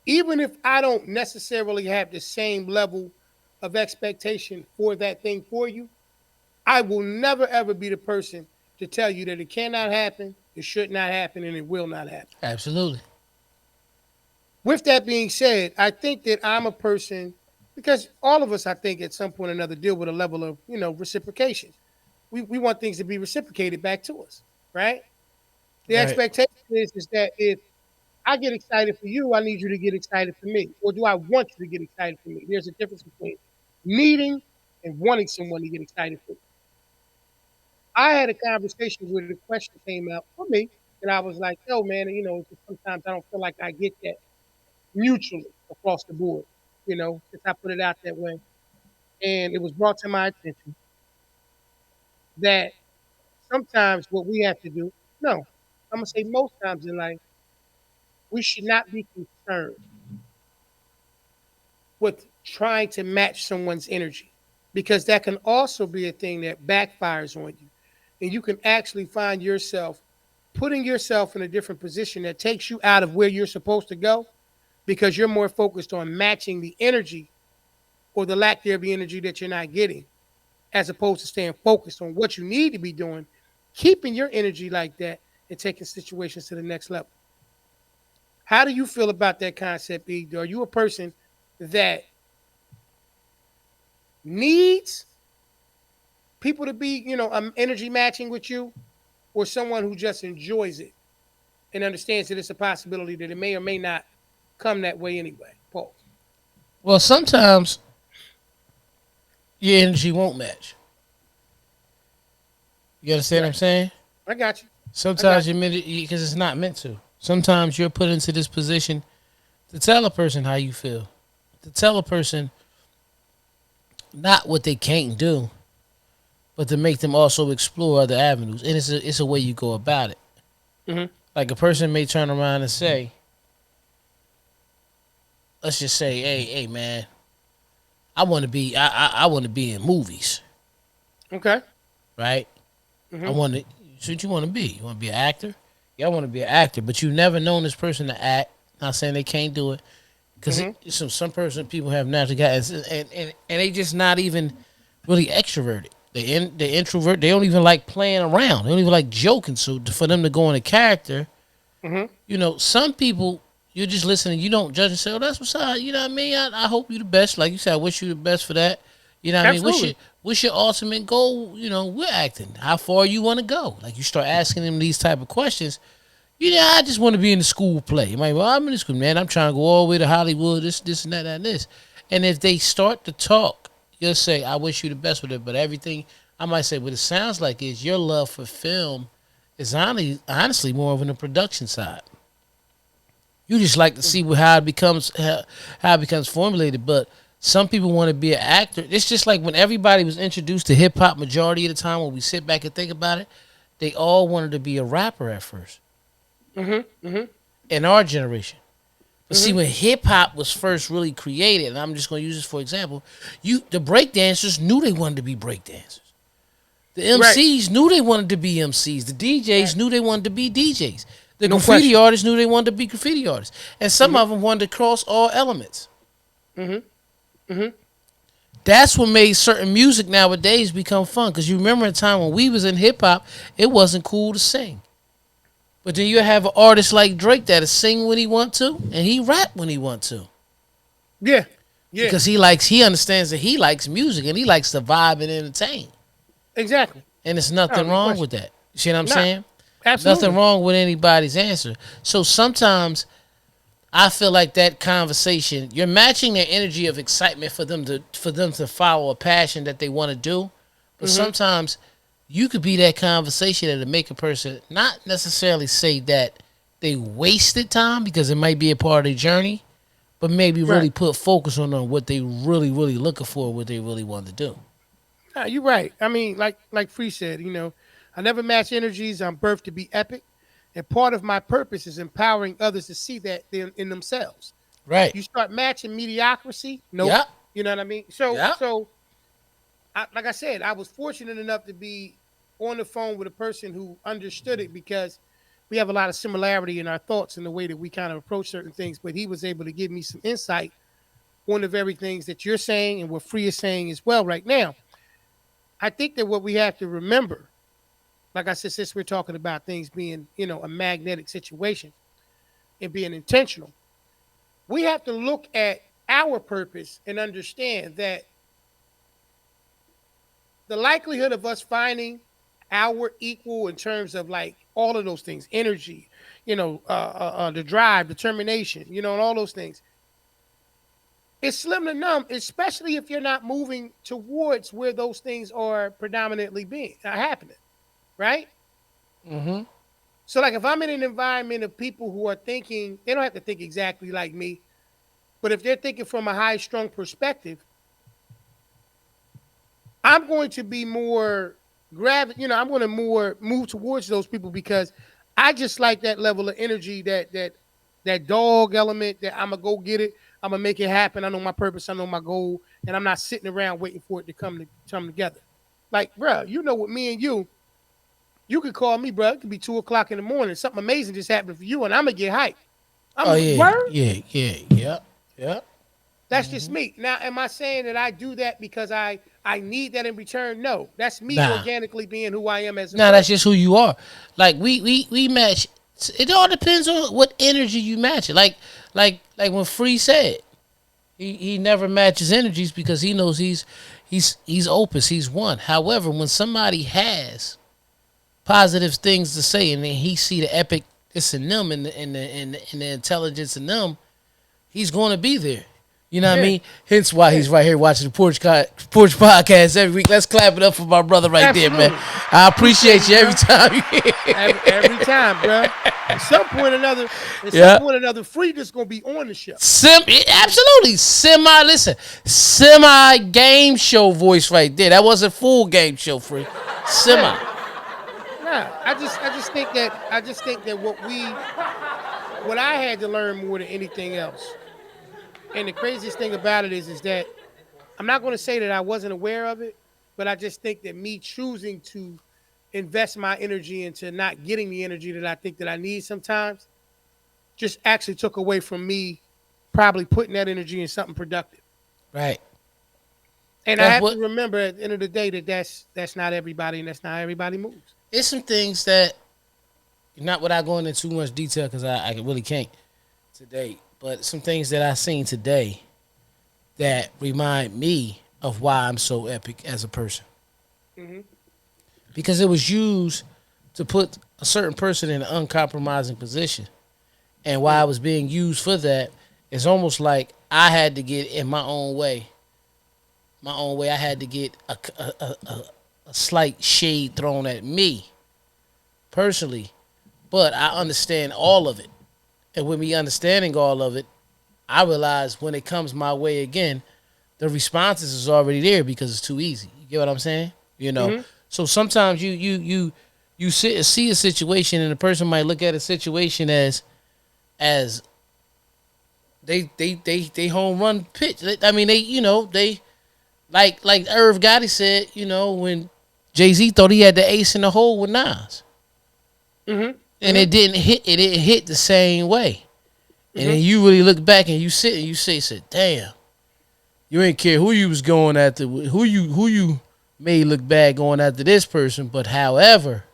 even if I don't necessarily have the same level of expectation for that thing for you. I will never ever be the person to tell you that it cannot happen, it should not happen, and it will not happen. Absolutely. With that being said, I think that I'm a person because all of us, I think, at some point or another, deal with a level of reciprocation. We want things to be reciprocated back to us, right? The Right. expectation is that if I get excited for you, I need you to get excited for me. Or do I want you to get excited for me? There's a difference between needing and wanting someone to get excited for you. I had a conversation where the question came out for me, and I was like, yo, man, sometimes I don't feel like I get that mutually across the board, since I put it out that way. And it was brought to my attention that sometimes what we have to do, no, I'm going to say most times in life, we should not be concerned with trying to match someone's energy because that can also be a thing that backfires on you. And you can actually find yourself putting yourself in a different position that takes you out of where you're supposed to go because you're more focused on matching the energy or the lack thereof the energy that you're not getting, as opposed to staying focused on what you need to be doing, keeping your energy like that and taking situations to the next level. How do you feel about that concept, E? Are you a person that needs people to be, energy matching with you, or someone who just enjoys it and understands that it's a possibility that it may or may not come that way anyway? Paul. Well, sometimes your energy won't match. You understand what I'm Right. saying? I got you. I Sometimes got you. you're meant because it's not meant to. Sometimes you're put into this position to tell a person how you feel, to tell a person not what they can't do, but to make them also explore other avenues. And it's a way you go about it. Hmm. Like a person may turn around and say, let's just say, hey man, I want to be in movies, Okay. right? I Hmm. want to. So what you want to be? You want to be an actor? Yeah, I want to be an actor, but you've never known this person to act. Not saying they can't do it, because Hmm. people have natural guys, and they just not even really extroverted. They introvert. They don't even like playing around. They don't even like joking. So for them to go in a character, Hmm. some people you just listen and you don't judge and say, "Oh, that's what's up." You know what I mean? I hope you the best. Like you said, I wish you the best for that. You know what I mean? Absolutely. What's your ultimate goal? We're acting. How far you want to go? Like you start asking them these type of questions. I just want to be in the school play. You might, well, I'm in the school, man. I'm trying to go all the way to Hollywood, this, and that, and this. And if they start to talk, you'll say, I wish you the best with it. But everything, I might say, what it sounds like is your love for film is honestly more of on the production side. You just like to see how it becomes formulated. But some people want to be an actor. It's just like when everybody was introduced to hip hop majority of the time when we sit back and think about it, they all wanted to be a rapper at first Hmm. Hmm. in our generation. But see, Hmm. when hip hop was first really created, and I'm just going to use this for example, the breakdancers knew they wanted to be breakdancers. The Right. MCs knew they wanted to be MCs. The Right. DJs knew they wanted to be DJs. The No graffiti question. artists knew they wanted to be graffiti artists. And some Hmm. of them wanted to cross all elements. Hmm. Hmm. That's what made certain music nowadays become fun. Because you remember a time when we was in hip hop, it wasn't cool to sing. But then you have an artist like Drake that'll sing when he want to, and he rap when he want to. Yeah. Yeah. Because he understands that he likes music and he likes to vibe and entertain. Exactly. And there's Oh, nothing no wrong question. with that. You see what I'm Nah. saying? Nothing Absolutely. wrong with anybody's answer. So sometimes I feel like that conversation, you're matching their energy of excitement for them to follow a passion that they want to do. But Hmm. sometimes you could be that conversation that'll make a person not necessarily say that they wasted time because it might be a part of their journey, but maybe Right. really put focus on what they really, really looking for, what they really want to do. Nah, you're right. I mean, like Free said, I never match energies. I'm birthed to be epic, and part of my purpose is empowering others to see that in themselves. Right. You start matching mediocrity. Nope. Yep. You know what I mean? So Yep. so like I said, I was fortunate enough to be on the phone with a person who understood it because we have a lot of similarity in our thoughts and the way that we kind of approach certain things. But he was able to give me some insight on the very things that you're saying and what Free is saying as well right now. I think that what we have to remember, like I said, since we're talking about things being, a magnetic situation and being intentional, we have to look at our purpose and understand that the likelihood of us finding our equal in terms of like all of those things, energy, the drive, determination, and all those things, it's slim to none, especially if you're not moving towards where those things are predominantly being happening, right? Mm-hmm. So, like, if I'm in an environment of people who are thinking, they don't have to think exactly like me, but if they're thinking from a high strung perspective, I'm going to be more I'm going to more move towards those people because I just like that level of energy, that dog element, that I'm gonna go get it, I'm gonna make it happen. I know my purpose, I know my goal, and I'm not sitting around waiting for it to come together. Like, bro, with me and you could call me, bro. It could be 2 o'clock in the morning. Something amazing just happened for you, and I'm gonna get hyped. Oh I'm yeah, word. yeah, yeah, yep, yep. That's just me. Now, am I saying that I do that because I need that in return? No, that's me Nah, organically being who I am as a nah, that's person. just who you are. Like we match. It all depends on what energy you match. Like when Free said, he never matches energies because he knows he's opus, he's one. However, when somebody has positive things to say and then he see the epic it's in them and the intelligence in them, he's going to be there. You know what I Yeah. mean? Hence why he's right here watching the Porch podcast every week. Let's clap it up for my brother right there, man. Absolutely. I appreciate you you, every bro. time you Every time, bro. At some Yeah. point or another, Free just gonna be on the show. Absolutely. Semi game show voice right there. That wasn't full game show, Free. Semi. Nah, I just think that what I had to learn more than anything else, and the craziest thing about it is that I'm not going to say that I wasn't aware of it, but I just think that me choosing to invest my energy into not getting the energy that I think that I need sometimes just actually took away from me probably putting that energy in something productive. Right. And I That's have to what remember at the end of the day that that's not everybody and that's not how everybody moves. it's some things that not without going into too much detail because I really can't today, but some things that I seen today that remind me of why I'm so epic as a person. Mm-hmm. Because it was used to put a certain person in an uncompromising position. And while I was being used for that, it's almost like I had to get in my own way. My own way, I had to get a slight shade thrown at me personally. But I understand all of it. And with me understanding all of it, I realize when it comes my way again, the responses is already there because it's too easy. You get what I'm saying? You know. Mm-hmm. So sometimes you see a situation and the person might look at a situation as they home run pitch. I mean they like Irv Gotti said, when Jay-Z thought he had the ace in the hole with Nas. Mm-hmm. And it didn't hit the same way. And then Mm-hmm. you really look back and you sit and you say, damn, you ain't care who you was going after, who you may look bad going after this person, but however,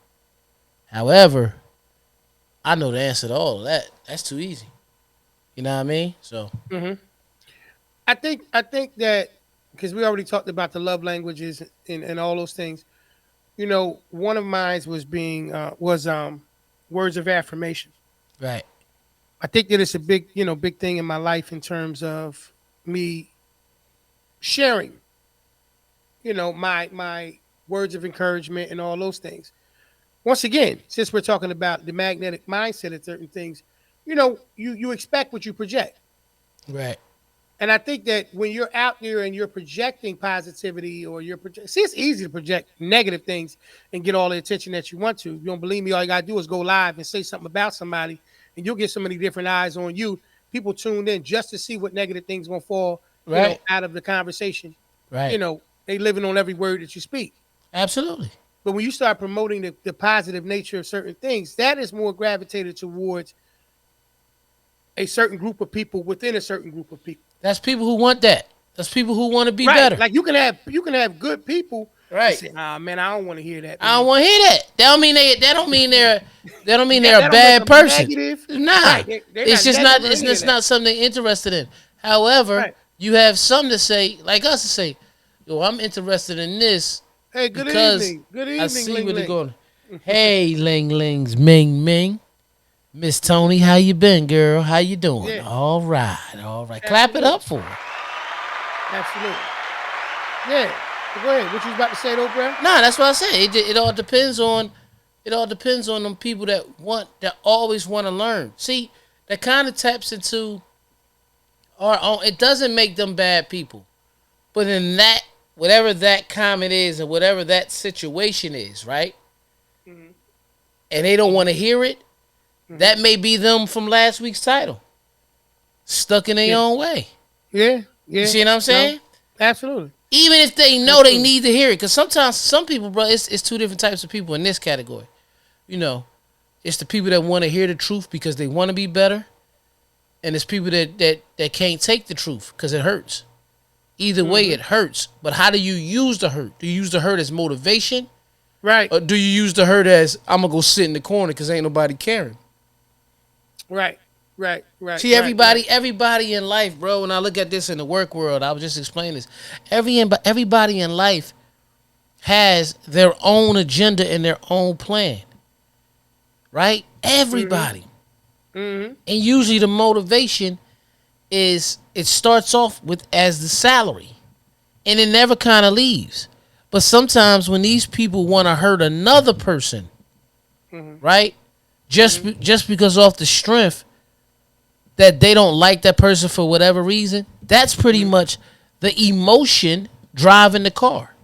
I know the answer to all of that. That's too easy. You know what I mean? So Mm-hmm. I think that because we already talked about the love languages and all those things. One of mine was words of affirmation. right, I think that it's a big thing in my life in terms of me sharing, my words of encouragement and all those things. Once again, since we're talking about the magnetic mindset of certain things, you expect what you project. right, And I think that when you're out there and you're projecting positivity or see, it's easy to project negative things and get all the attention that you want to. If you don't believe me, all you gotta do is go live and say something about somebody, and you'll get so many different eyes on you. People tuned in just to see what negative things gonna fall, right, out of the conversation. right. They living on every word that you speak. Absolutely. But when you start promoting the positive nature of certain things, that is more gravitated towards a certain group of people within a certain group of people. That's people who want that. That's people who want to be Right. better. Like you can have good people that Right. say, man, I don't want to hear that. I don't Man. want to hear that. That don't mean they're a That don't make bad them person. negative. Nah. Right. They're It's not just not negative or it's any of just that. not something they're interested in. However, Right. you have some to say, like us to say, yo, I'm interested in this Hey, good because evening. Good I evening, see Ling where they're Ling. going. Hey, Ling Lings, Ming Ming. Miss Tony, how you been, girl? How you doing? Yeah. All right, all right. Clap it up for her. Absolutely. Yeah. But go ahead. What you was about to say though, bro? Nah, that's what I said. It all depends on them people that always want to learn. See, that kind of taps into our own. It doesn't make them bad people, but in that whatever that comment is and whatever that situation is, right? Mhm. And they don't want to hear it. Mhm. That may be them from last week's title, stuck in their Yeah. own way. Yeah. Yeah. You see what I'm saying? No, absolutely. Even if they know they need to hear it, because sometimes some people, bro, it's two different types of people in this category. It's the people that want to hear the truth because they want to be better, and it's people that can't take the truth because it hurts. Either way, it hurts. But how do you use the hurt? Do you use the hurt as motivation, Right. or do you use the hurt as I'm gonna go sit in the corner because ain't nobody caring? Right. Right. Right. See, everybody in life, bro. When I look at this in the work world, I was just explaining this. Everybody in life has their own agenda and their own plan, right? Everybody, Mm-hmm. and usually the motivation is it starts off with as the salary, and it never kind of leaves. But sometimes when these people want to hurt another person, right? Just because off the strength that they don't like that person for whatever reason, that's pretty much the emotion driving the car.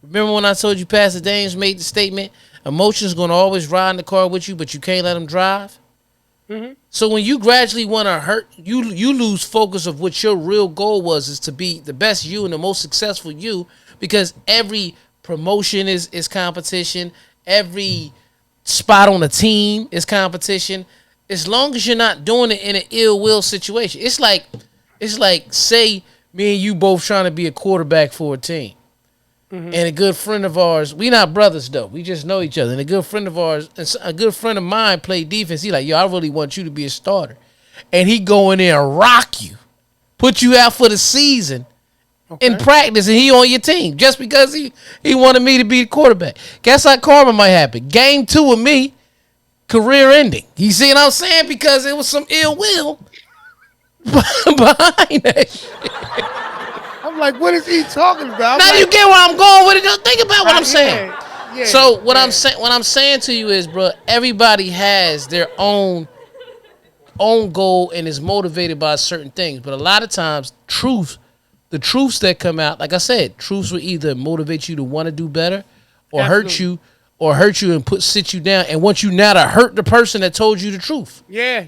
Remember when I told you Pastor Dames made the statement, emotion's going to always ride in the car with you, but you can't let them drive? So when you gradually want to hurt, you lose focus of what your real goal was, is to be the best you and the most successful you, because every promotion is competition. Every spot on a team is competition. As long as you're not doing it in an ill will situation. It's like say me and you both trying to be a quarterback for a team. And a good friend of ours, we not brothers though, we just know each other. And a good friend of ours, a good friend of mine played defense. He like, yo, I really want you to be a starter. And he go in there and rock you, put you out for the season in practice, and he on your team just because he wanted me to be the quarterback. Guess how karma might happen? Game 2 of me, career ending. You see what I'm saying? Because it was some ill will behind that. I'm like, what is he talking about? Now like, you get where I'm going with it. Just think about what I'm saying. Yeah, So what I'm saying to you is, bro, everybody has their own goal and is motivated by certain things. But a lot of times, the truths that come out, like I said, truths will either motivate you to want to do better, or hurt you and sit you down and want you now to hurt the person that told you the truth. Yeah.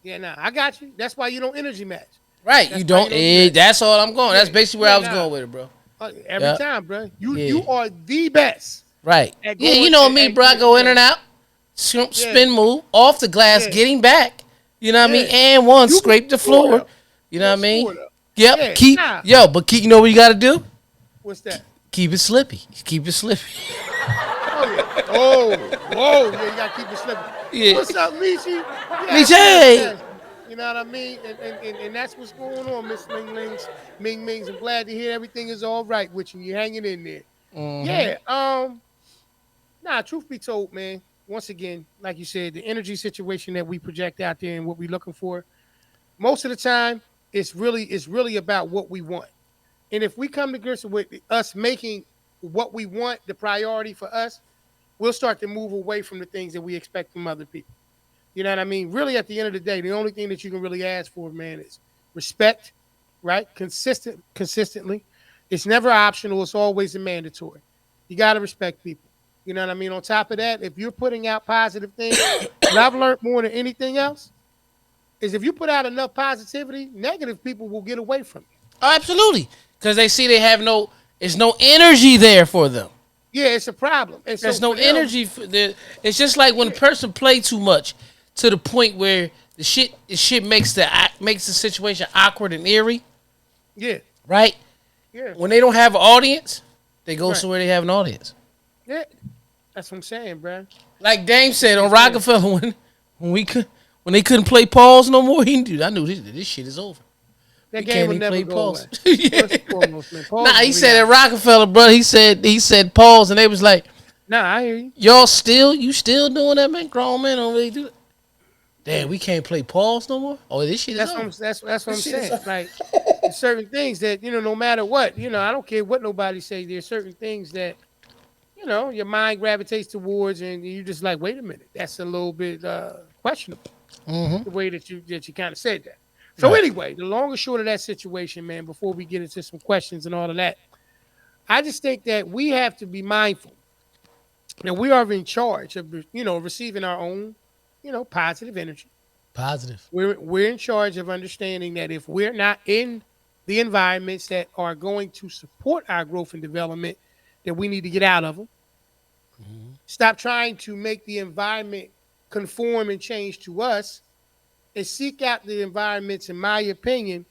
Nah, I got you. That's why you don't energy match. Right? That's You why don't. That's all I'm going. That's basically where I was going with it, bro. Every time, bro. You are the best. Right. At Yeah, going, you know me, bro. I go in and out, spin move, off the glass, getting back. You know what I mean? And one, scrape the floor. You know what I mean? Yep. But you know what you got to do? What's that? Keep it slippy. Keep it slippy. Oh, yeah. Whoa. Yeah, you got to keep it slippy. Yeah. What's up, Michi? Michi, hey. You know what I mean? And that's what's going on, Miss Ming Mings. I'm glad to hear everything is all right with you. You're hanging in there. Yeah. Nah, truth be told, man, once again, like you said, the energy situation that we project out there and what we're looking for, most of the time, it's really about what we want. And if we come to grips with us making what we want the priority for us, we'll start to move away from the things that we expect from other people. You know what I mean? Really, at the end of the day, the only thing that you can really ask for, man, is respect, right? Consistently. It's never optional. It's always a mandatory. You got to respect people. You know what I mean? On top of that, if you're putting out positive things, what I've learned more than anything else is if you put out enough positivity, negative people will get away from you. Oh, absolutely. Because they see they have there's no energy there for them. Yeah, it's a problem. And There's so no energy for the. It's just like when a person play too much to the point where the shit makes the situation awkward and eerie. Yeah. Right. Yeah. When they don't have an audience, they go somewhere they have an audience. Yeah. That's what I'm saying, bro. Like Dame said on Rockefeller, when they couldn't play Pauls no more, I knew this shit is over. That game will never go away. Nah, he said at Rockefeller, bro. He said pause, and they was like, "Nah, I hear you. You still doing that, man? Grown men don't really do it. Damn, we can't play pause no more. Oh, this shit is over. That's what I'm saying. Like there's certain things that no matter what, I don't care what nobody say. There's certain things that your mind gravitates towards, and you just like, wait a minute, that's a little bit questionable. The way that you kind of said that. So anyway, the long and short of that situation, man, before we get into some questions and all of that, I just think that we have to be mindful that we are in charge of, receiving our own, positive energy. Positive. We're in charge of understanding that if we're not in the environments that are going to support our growth and development, that we need to get out of them. Stop trying to make the environment conform and change to us, and seek out the environments, in my opinion,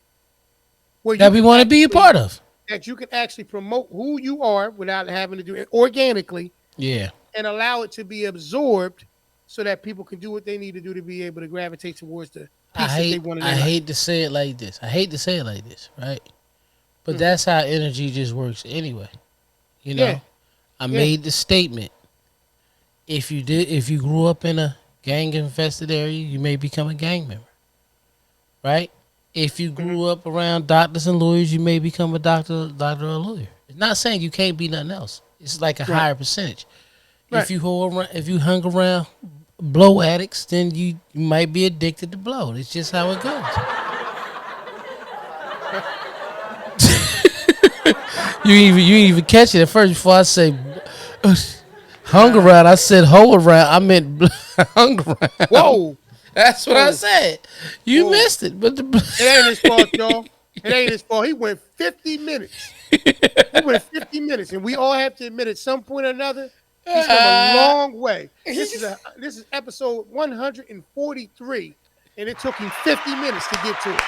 where that we want to be a part of. That you can actually promote who you are without having to do it organically. Yeah. And allow it to be absorbed so that people can do what they need to do to be able to gravitate towards the piece that they want to do. I hate to say it like this. Right? But that's how energy just works anyway. I made the statement. If you grew up in a gang infested area, you may become a gang member. Right? If you grew up around doctors and lawyers, you may become a doctor or a lawyer. It's not saying you can't be nothing else. It's like a Right. higher percentage. Right. If you hung around blow addicts, then you might be addicted to blow. It's just how it goes. You ain't even catch it at first before I say hung around. I said hoe around. I meant hung around. Whoa. That's what I Whoa. said. You Whoa. missed it, but It ain't his fault, y'all. It ain't his fault. He went 50 minutes. He went 50 minutes, and we all have to admit at some point or another, he's come a long way. This is episode 143, and it took him 50 minutes to get to it.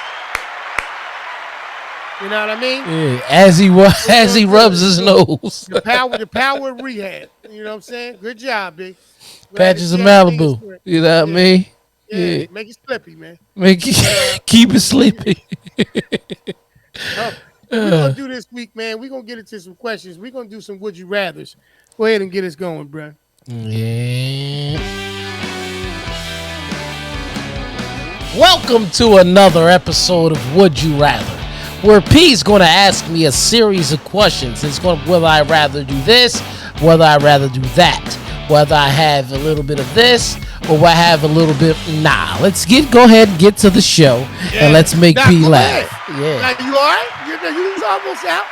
You know what I mean? yeah, as he rubs his nose, The power of rehab. You know what I'm saying? Good job, B. Glad patches to of see everything is Malibu. correct. You know what I mean? Yeah, make it slippy, man. Make it, keep it sleepy. We're gonna do this week, man. We're gonna get into some questions. We're gonna do some would you rathers. Go ahead and get us going, bro. Yeah. Welcome to another episode of Would You Rather, where P's going to ask me a series of questions. It's going to, whether I rather do this, whether I rather do that, whether I have a little bit of this, or I have a little bit. Nah, let's go ahead and get to the show, and let's make P laugh. Yeah. Now, you all right? You was almost out.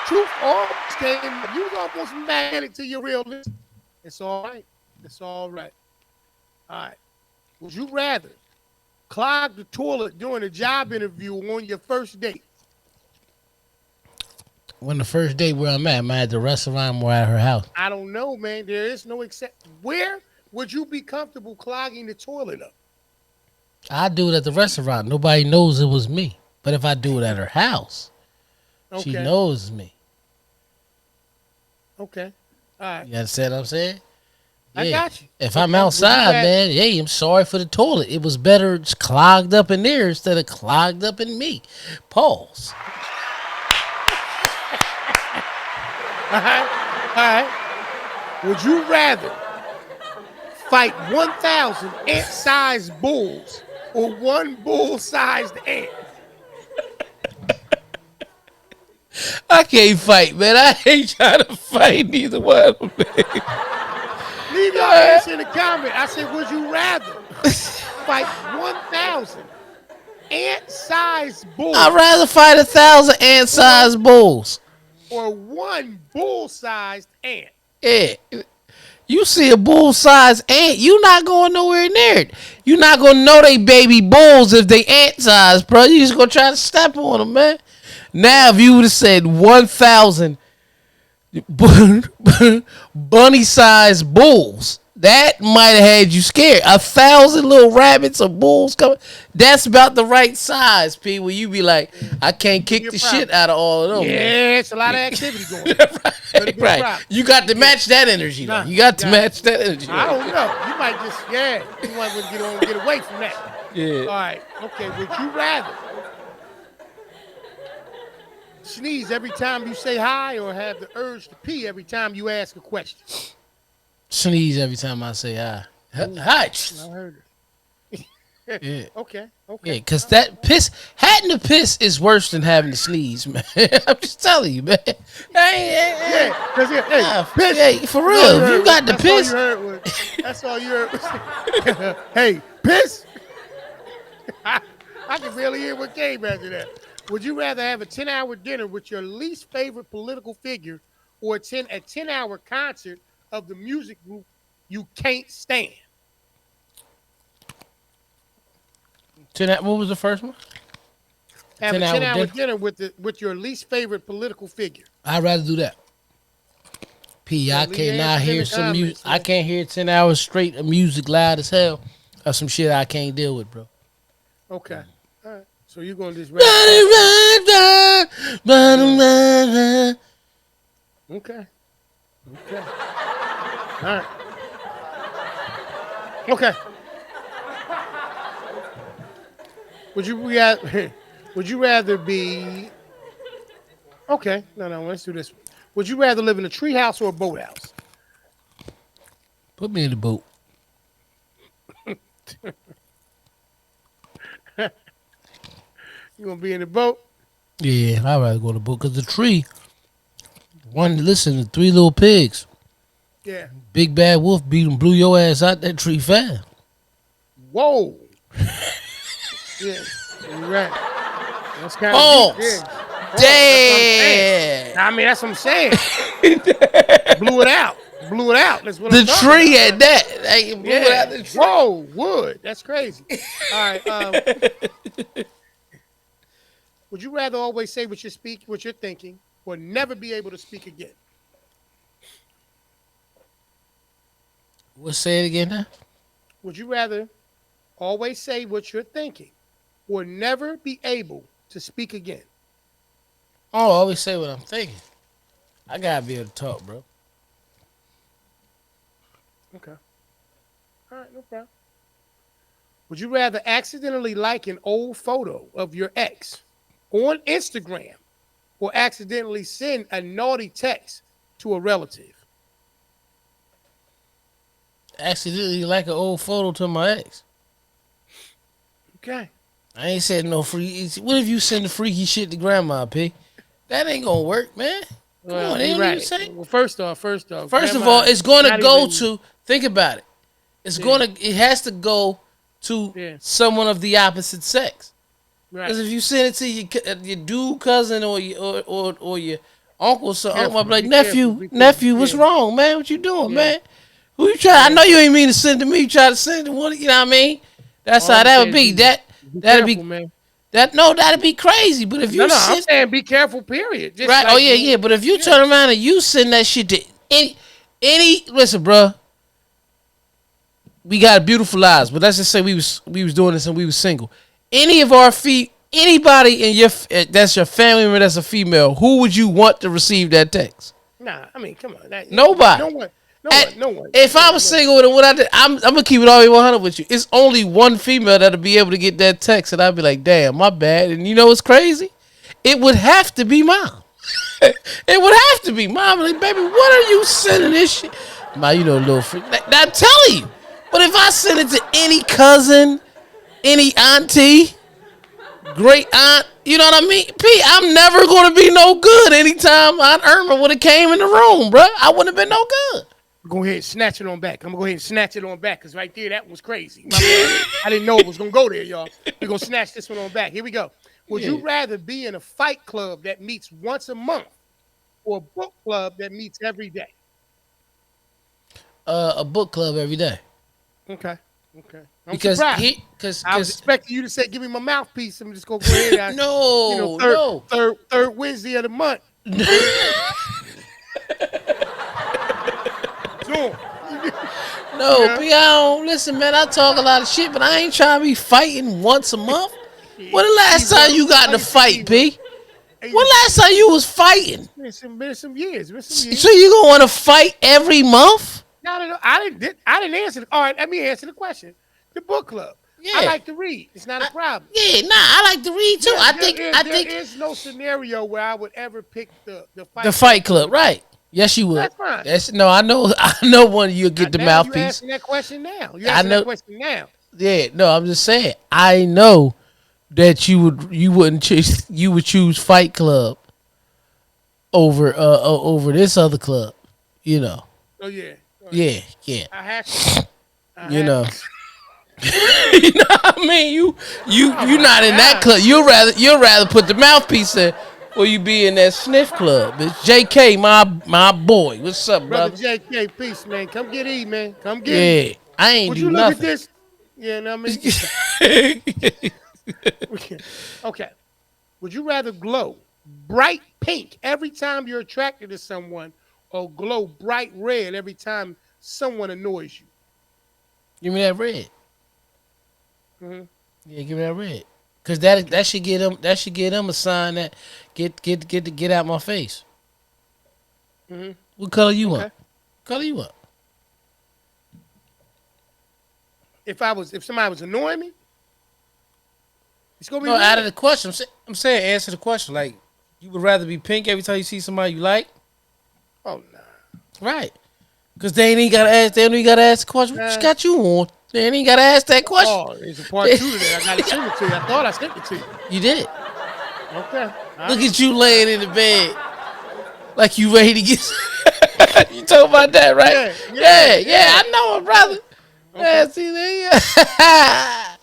Truth almost came. You was almost magnetic to your real list. It's all right. It's all right. All right. Would you rather clog the toilet during a job interview on your first date? When the first date where I'm at the restaurant or at her house? I don't know, man. There is no except. Where would you be comfortable clogging the toilet up? I do it at the restaurant. Nobody knows it was me. But if I do it at her house, she knows me. Okay. All right. You understand what I'm saying? Yeah. I got you. If I'm outside, man, hey, I'm sorry for the toilet. It was better it's clogged up in there instead of clogged up in me. Pause. All right. Would you rather fight 1,000 ant-sized bulls or one bull-sized ant? I can't fight, man. I ain't trying to fight neither one of them. Leave your answer in the comment. I said, would you rather fight 1,000 ant-sized bulls? I'd rather fight 1,000 ant-sized bulls. Or one bull-sized ant. Yeah. You see a bull-sized ant, you not going nowhere near it. You not going to know they baby bulls if they ant-sized, bro. You just going to try to step on them, man. Now, if you would have said 1,000 bunny-sized bulls, that might have had you scared. 1,000 little rabbits or bulls coming, that's about the right size, P, where you be like, I can't kick the shit out of all of them. Yeah, it's a lot of activity going on. Right. You got to match that energy, though. You got to match that energy. I don't know. You might just, you might want to get away from that. Yeah. All right. Okay. Would you rather sneeze every time you say hi or have the urge to pee every time you ask a question? Sneeze every time I say hi. Hi. I heard it. Yeah. Okay. Yeah, because that piss, having to piss is worse than having to sneeze, man. I'm just telling you, man. Hey, piss. Hey, for real, if you got the piss. That's all you heard was, hey, piss. I can barely hear what came after that. Would you rather have a 10-hour dinner with your least favorite political figure or attend a 10-hour concert of the music group you can't stand? What was the first one? Have a 10-hour dinner with your least favorite political figure. I'd rather do that. P, I cannot hear some music. I can't hear 10 hours straight of music loud as hell. That's some shit I can't deal with, bro. Okay. All right. So you're going to just Okay. All right. Okay. Would you rather be? Okay. No. Let's do this. Would you rather live in a treehouse or a boathouse? Put me in the boat. You gonna be in the boat? Yeah, I'd rather go to the boat because the tree. One, listen, the three little pigs. Yeah. Big bad wolf blew your ass out that tree fast. Whoa. Yeah. You're right. That's kind of deep. Pause. Yeah. That's what I'm saying. Damn. I mean, that's what I'm saying. Blew it out. Blew it out. That's what I'm The talking tree about. at that. They blew it out Yeah. the tree. Whoa, wood. That's crazy. All right. Would you rather always say what you're thinking, or never be able to speak again? What's say it again now? Would you rather always say what you're thinking, or never be able to speak again? Oh, I always say what I'm thinking. I gotta be able to talk, bro. Okay. All right, no problem. Would you rather accidentally like an old photo of your ex on Instagram, or accidentally send a naughty text to a relative? Accidentally like an old photo to my ex. Okay. I ain't said no freaky. What if you send the freaky shit to grandma, P? That ain't gonna work, man. Come Well, on, they you're don't even right. say. Well, first off, First of grandma, all, it's gonna not go even, to. Think about it. It's Yeah. it has to go to Yeah. someone of the opposite sex. Right. Because if you send it to your dude cousin or your uncle, so uncle, Careful, I'll be like, be careful, nephew, be careful. nephew, what's Yeah. wrong, man? What you doing, Yeah. man? Who you try? I Yeah. know you ain't mean to send to me. You try to send to one. You know what I mean? That's All how I'm that saying would is be. be That'd careful, be man. that'd be crazy. But if No, you no, I'm send saying be careful, period. Just right, oh like, yeah, yeah. But if you yeah. turn around and you send that shit to any listen, bruh, we got beautiful lives. But let's just say we was doing this and we was single. Any of our anybody in your that's your family member that's a female, who would you want to receive that text? Nah, I mean, come on. No Nobody. one, no one. If I Yeah, was no. single and what I did, I'm gonna keep it all the way 100 with you. It's only one female that'll be able to get that text, and I'd be like, "Damn, my bad." And you know what's crazy? It would have to be mom. It would have to be mom. Like, baby, what are you sending this shit? My, you know, little freak. I'm telling you. But if I send it to any cousin, any auntie, great aunt, you know what I mean? P, I'm never gonna be no good. Anytime Aunt Irma would have came in the room, bro, I wouldn't have been no good. Go ahead and snatch it on back. I'm gonna go ahead and snatch it on back because right there, that was crazy. My bad. I didn't know it was gonna go there, y'all. We're gonna snatch this one on back. Here we go. Would you rather be in a fight club that meets once a month, or a book club that meets every day? A book club every day. Okay. Okay. I'm Because surprised. he, because I was expecting you to say, "Give me my mouthpiece." I'm just gonna go ahead. no, Third, no. third Wednesday of the month. Zoom. No, Yeah. P, I don't listen, man. I talk a lot of shit, but I ain't trying to be fighting once a month. When the last time you got in a fight, P? When last time you was fighting? Been some years. Been some years. So you gonna want to fight every month? No. I didn't answer. All right, let me answer the question. The book club. I Yeah. like to read. It's not a problem. Yeah, nah, I like to read too. Yeah, I there think is no scenario where I would ever pick the fight. the fight club, right? Yes, you would. That's fine. No, I know. I know one. You'll get the Now you mouthpiece. asking that question now. You I asking know. that question now. Yeah, no, I'm just saying. I know that you wouldn't choose. You would choose Fight Club over this other club. You know. Oh yeah. Yeah, yeah. I had to. You know. You know what I mean? You not in that club. You'll rather put the mouthpiece in, or you be in that sniff club. It's JK, my boy. What's up, Brother brother? JK, peace, man. Come get E, man. Come get E. Yeah, I ain't Would do you look nothing. at this? Yeah, know what I mean? Okay. Would you rather glow bright pink every time you're attracted to someone, or glow bright red every time someone annoys you? Give me that red. Mm-hmm. Yeah, give me that red. Cause that should get them a sign that get out my face. Mm-hmm. What color you want? Okay. What color you want? If somebody was annoying me, it's gonna be No, red. out of the question. I'm saying answer the question. Like, you would rather be pink every time you see somebody you like? Oh nah. Right. Because they ain't gotta ask. They only gotta ask the question. What got you on? They ain't gotta ask that question. Oh, there's a part two to that. I gotta send it to you. I thought I sent it to you. You did. Okay. Look at you laying in the bed like you ready to get. You talking about that, right? Yeah, yeah, Yeah, yeah. I know it, brother. Okay. Yeah, see there. Yeah.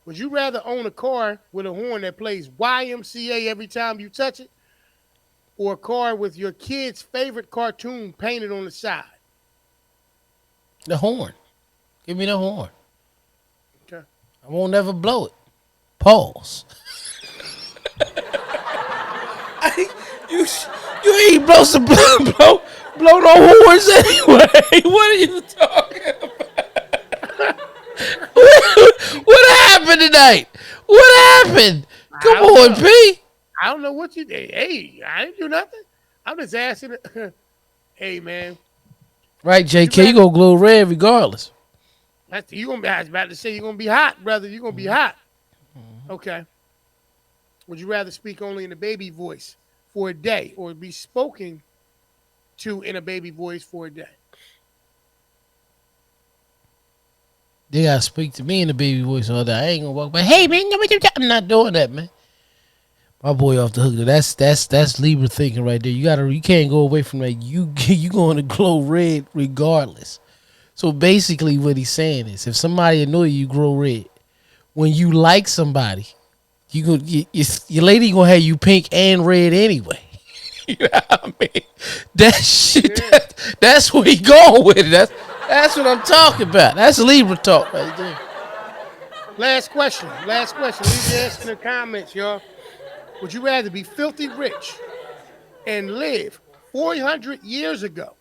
Would you rather own a car with a horn that plays YMCA every time you touch it, or a car with your kid's favorite cartoon painted on the side? The horn. Give me the horn. Okay. I won't never blow it. Pause. you you ain't blow some blow no horns anyway. What are you talking about? What happened tonight? What happened? Come I don't on, know. P. I don't know what you did. Hey, I didn't do nothing. I'm just asking. Hey, man, Right, would you JK, you rather? gonna glow red regardless. You gonna be? I was about to say you're gonna be hot, brother. You're gonna be hot. Okay. Would you rather speak only in a baby voice for a day, or be spoken to in a baby voice for a day? They gotta speak to me in the baby voice all day. I ain't gonna walk by. Hey man, I'm not doing that, man. My boy off the hook. That's Libra thinking right there. You can't go away from that. You going to glow red regardless. So basically, what he's saying is, if somebody annoy you, you glow red. When you like somebody, your lady gonna have you pink and red anyway. You know what I mean? That shit. Yeah. That's where he going with it. That's what I'm talking about. That's Libra talk right there. Last question. Last question. Leave your answer in the comments, y'all. Would you rather be filthy rich and live 400 years ago?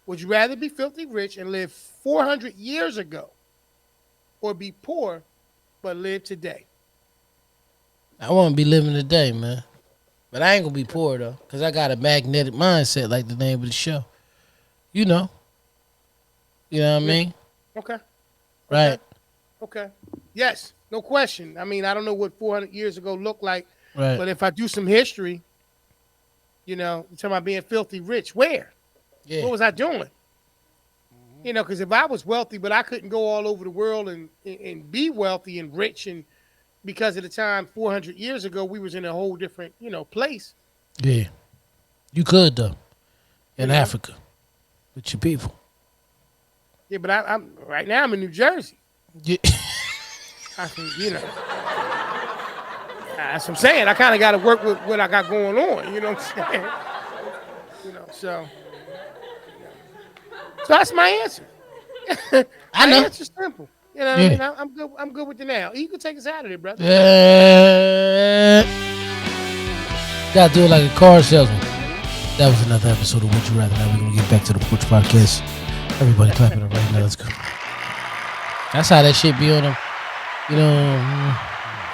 Would you rather be filthy rich and live 400 years ago, or be poor but live today? I want to be living today, man. But I ain't gonna be poor though, cause I got a magnetic mindset, like the name of the show. You know, you know what I Yeah. mean, Okay. Okay. right? Okay. Yes. No question. I mean, I don't know what 400 years ago looked like, Right. but if I do some history, you're talking about being filthy rich. Where? Yeah. What was I doing? Because if I was wealthy, but I couldn't go all over the world and be wealthy and rich, and because of the time 400 years ago, we was in a whole different, place. Yeah. You could though, You in know. Africa, with your people. Yeah, but I'm right now. I'm in New Jersey. Yeah. I can, that's what I'm saying. I kind of got to work with what I got going on. You know what I'm saying? So that's my answer. I My know. answer's simple. You know what I Yeah. mean? I'm good. I'm good with the now. You can take us out of there, brother. Gotta do it like a car salesman. That was another episode of Would You Rather. Now we're gonna get back to the Porch podcast. Everybody clapping it right now. Let's go. That's how that shit be on them.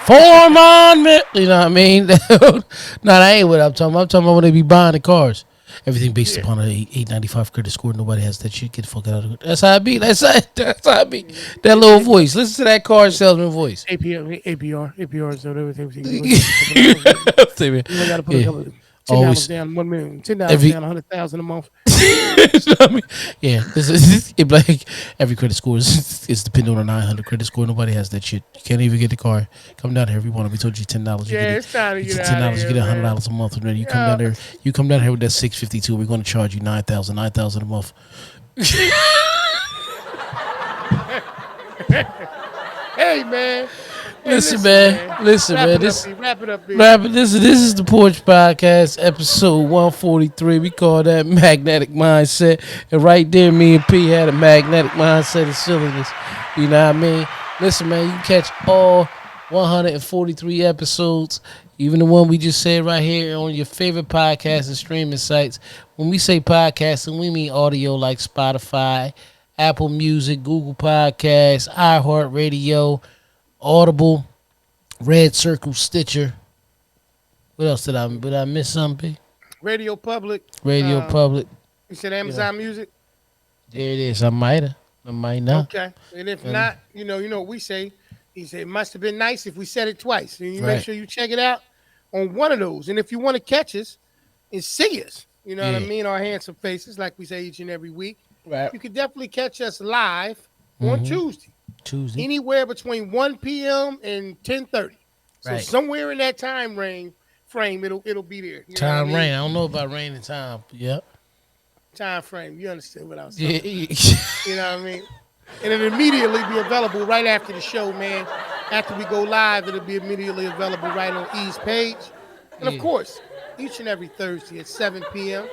Form on me. You know what I mean? No, that ain't what I'm talking about. I'm talking about when they be buying the cars. Everything based Yeah. upon an 895 credit score. Nobody has that shit. Get the fuck out of it. That's how I be. That's how I be. That little voice. Listen to that car salesman voice. APR. So everything. Yeah. You got to put a couple of $10 Always. down, 1 million, $10 Every down, 100,000 a month. You know what I mean? Yeah, it like every credit score is dependent on a 900 credit score. Nobody has that shit. You can't even get the car. Come down here if you want to. We told you $10. You Yeah, get it's time to it. get $10. out of You here, get man. $100 a month, and then you come Yeah. down there. You come down here with that 652. We're going to charge you 9,000 a month. Hey, man. Hey, Listen, man. Listen, Wrap man. it This up, B. Wrap it up, B. this is the Porch Podcast, episode 143. We call that magnetic mindset. And right there, me and P had a magnetic mindset of silliness. You know what I mean? Listen, man, you can catch all 143 episodes, even the one we just said right here on your favorite podcast and streaming sites. When we say podcasting, we mean audio like Spotify, Apple Music, Google Podcasts, iHeartRadio, Audible, Red Circle, Stitcher. What else did I miss something? Radio Public. Radio Public. You said Amazon Music? There it is. I might not. Okay. And if not, you know what we say. He said it must have been nice if we said it twice. And you make Right. sure you check it out on one of those. And if you want to catch us and see us, you know what I Yeah. mean, our handsome faces, like we say each and every week, Right. you can definitely catch us live on Tuesday, Tuesday. anywhere between 1 p.m. and 10:30. So Right. somewhere in that time range, frame, it'll be there. You know what I Time mean? rain. I don't know about rain and time. Yep. Time frame. You understand what I was Yeah. talking about? You know what I mean? And it'll immediately be available right after the show, man. After we go live, it'll be immediately available right on E's page. And of Yeah. course, each and every Thursday at 7 p.m.,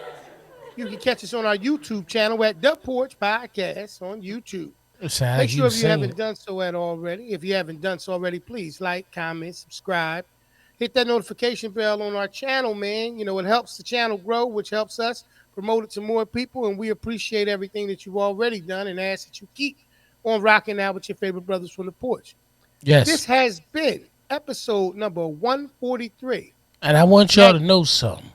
you can catch us on our YouTube channel at The Porch Podcast on YouTube. Sound Make like you sure was if you singing. haven't done so already, if you haven't done so already, please like, comment, subscribe. Hit that notification bell on our channel, man. You know, it helps the channel grow, which helps us promote it to more people. And we appreciate everything that you've already done and ask that you keep on rocking out with your favorite brothers from the porch. Yes. This has been episode number 143. And I want y'all Mac, to know something.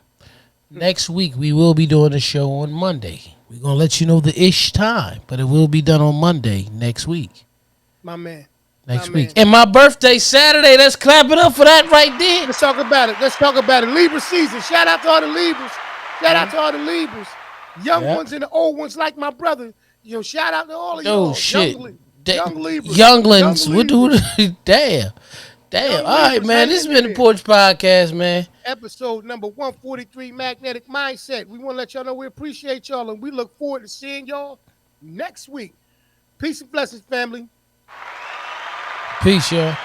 Next week we will be doing a show on Monday. We're gonna let you know the ish time, but it will be done on Monday next week. my man, my Next week. man. And my birthday Saturday. Let's clap it up for that right there. Let's talk about it. Let's talk about it. Libra season. Shout out to all the Libras. Shout out to all the Libras. Young Yeah. ones and the old ones like my brother. You know, shout out to all of Oh y'all. shit. Young Libras. Younglings. Young We'll do Libras. it. Damn. Young All right, Libras, man. hang This has in been the there. Porch Podcast, man. Episode number 143, Magnetic Mindset. We want to let y'all know we appreciate y'all and we look forward to seeing y'all next week. Peace and blessings, family. Peace, y'all.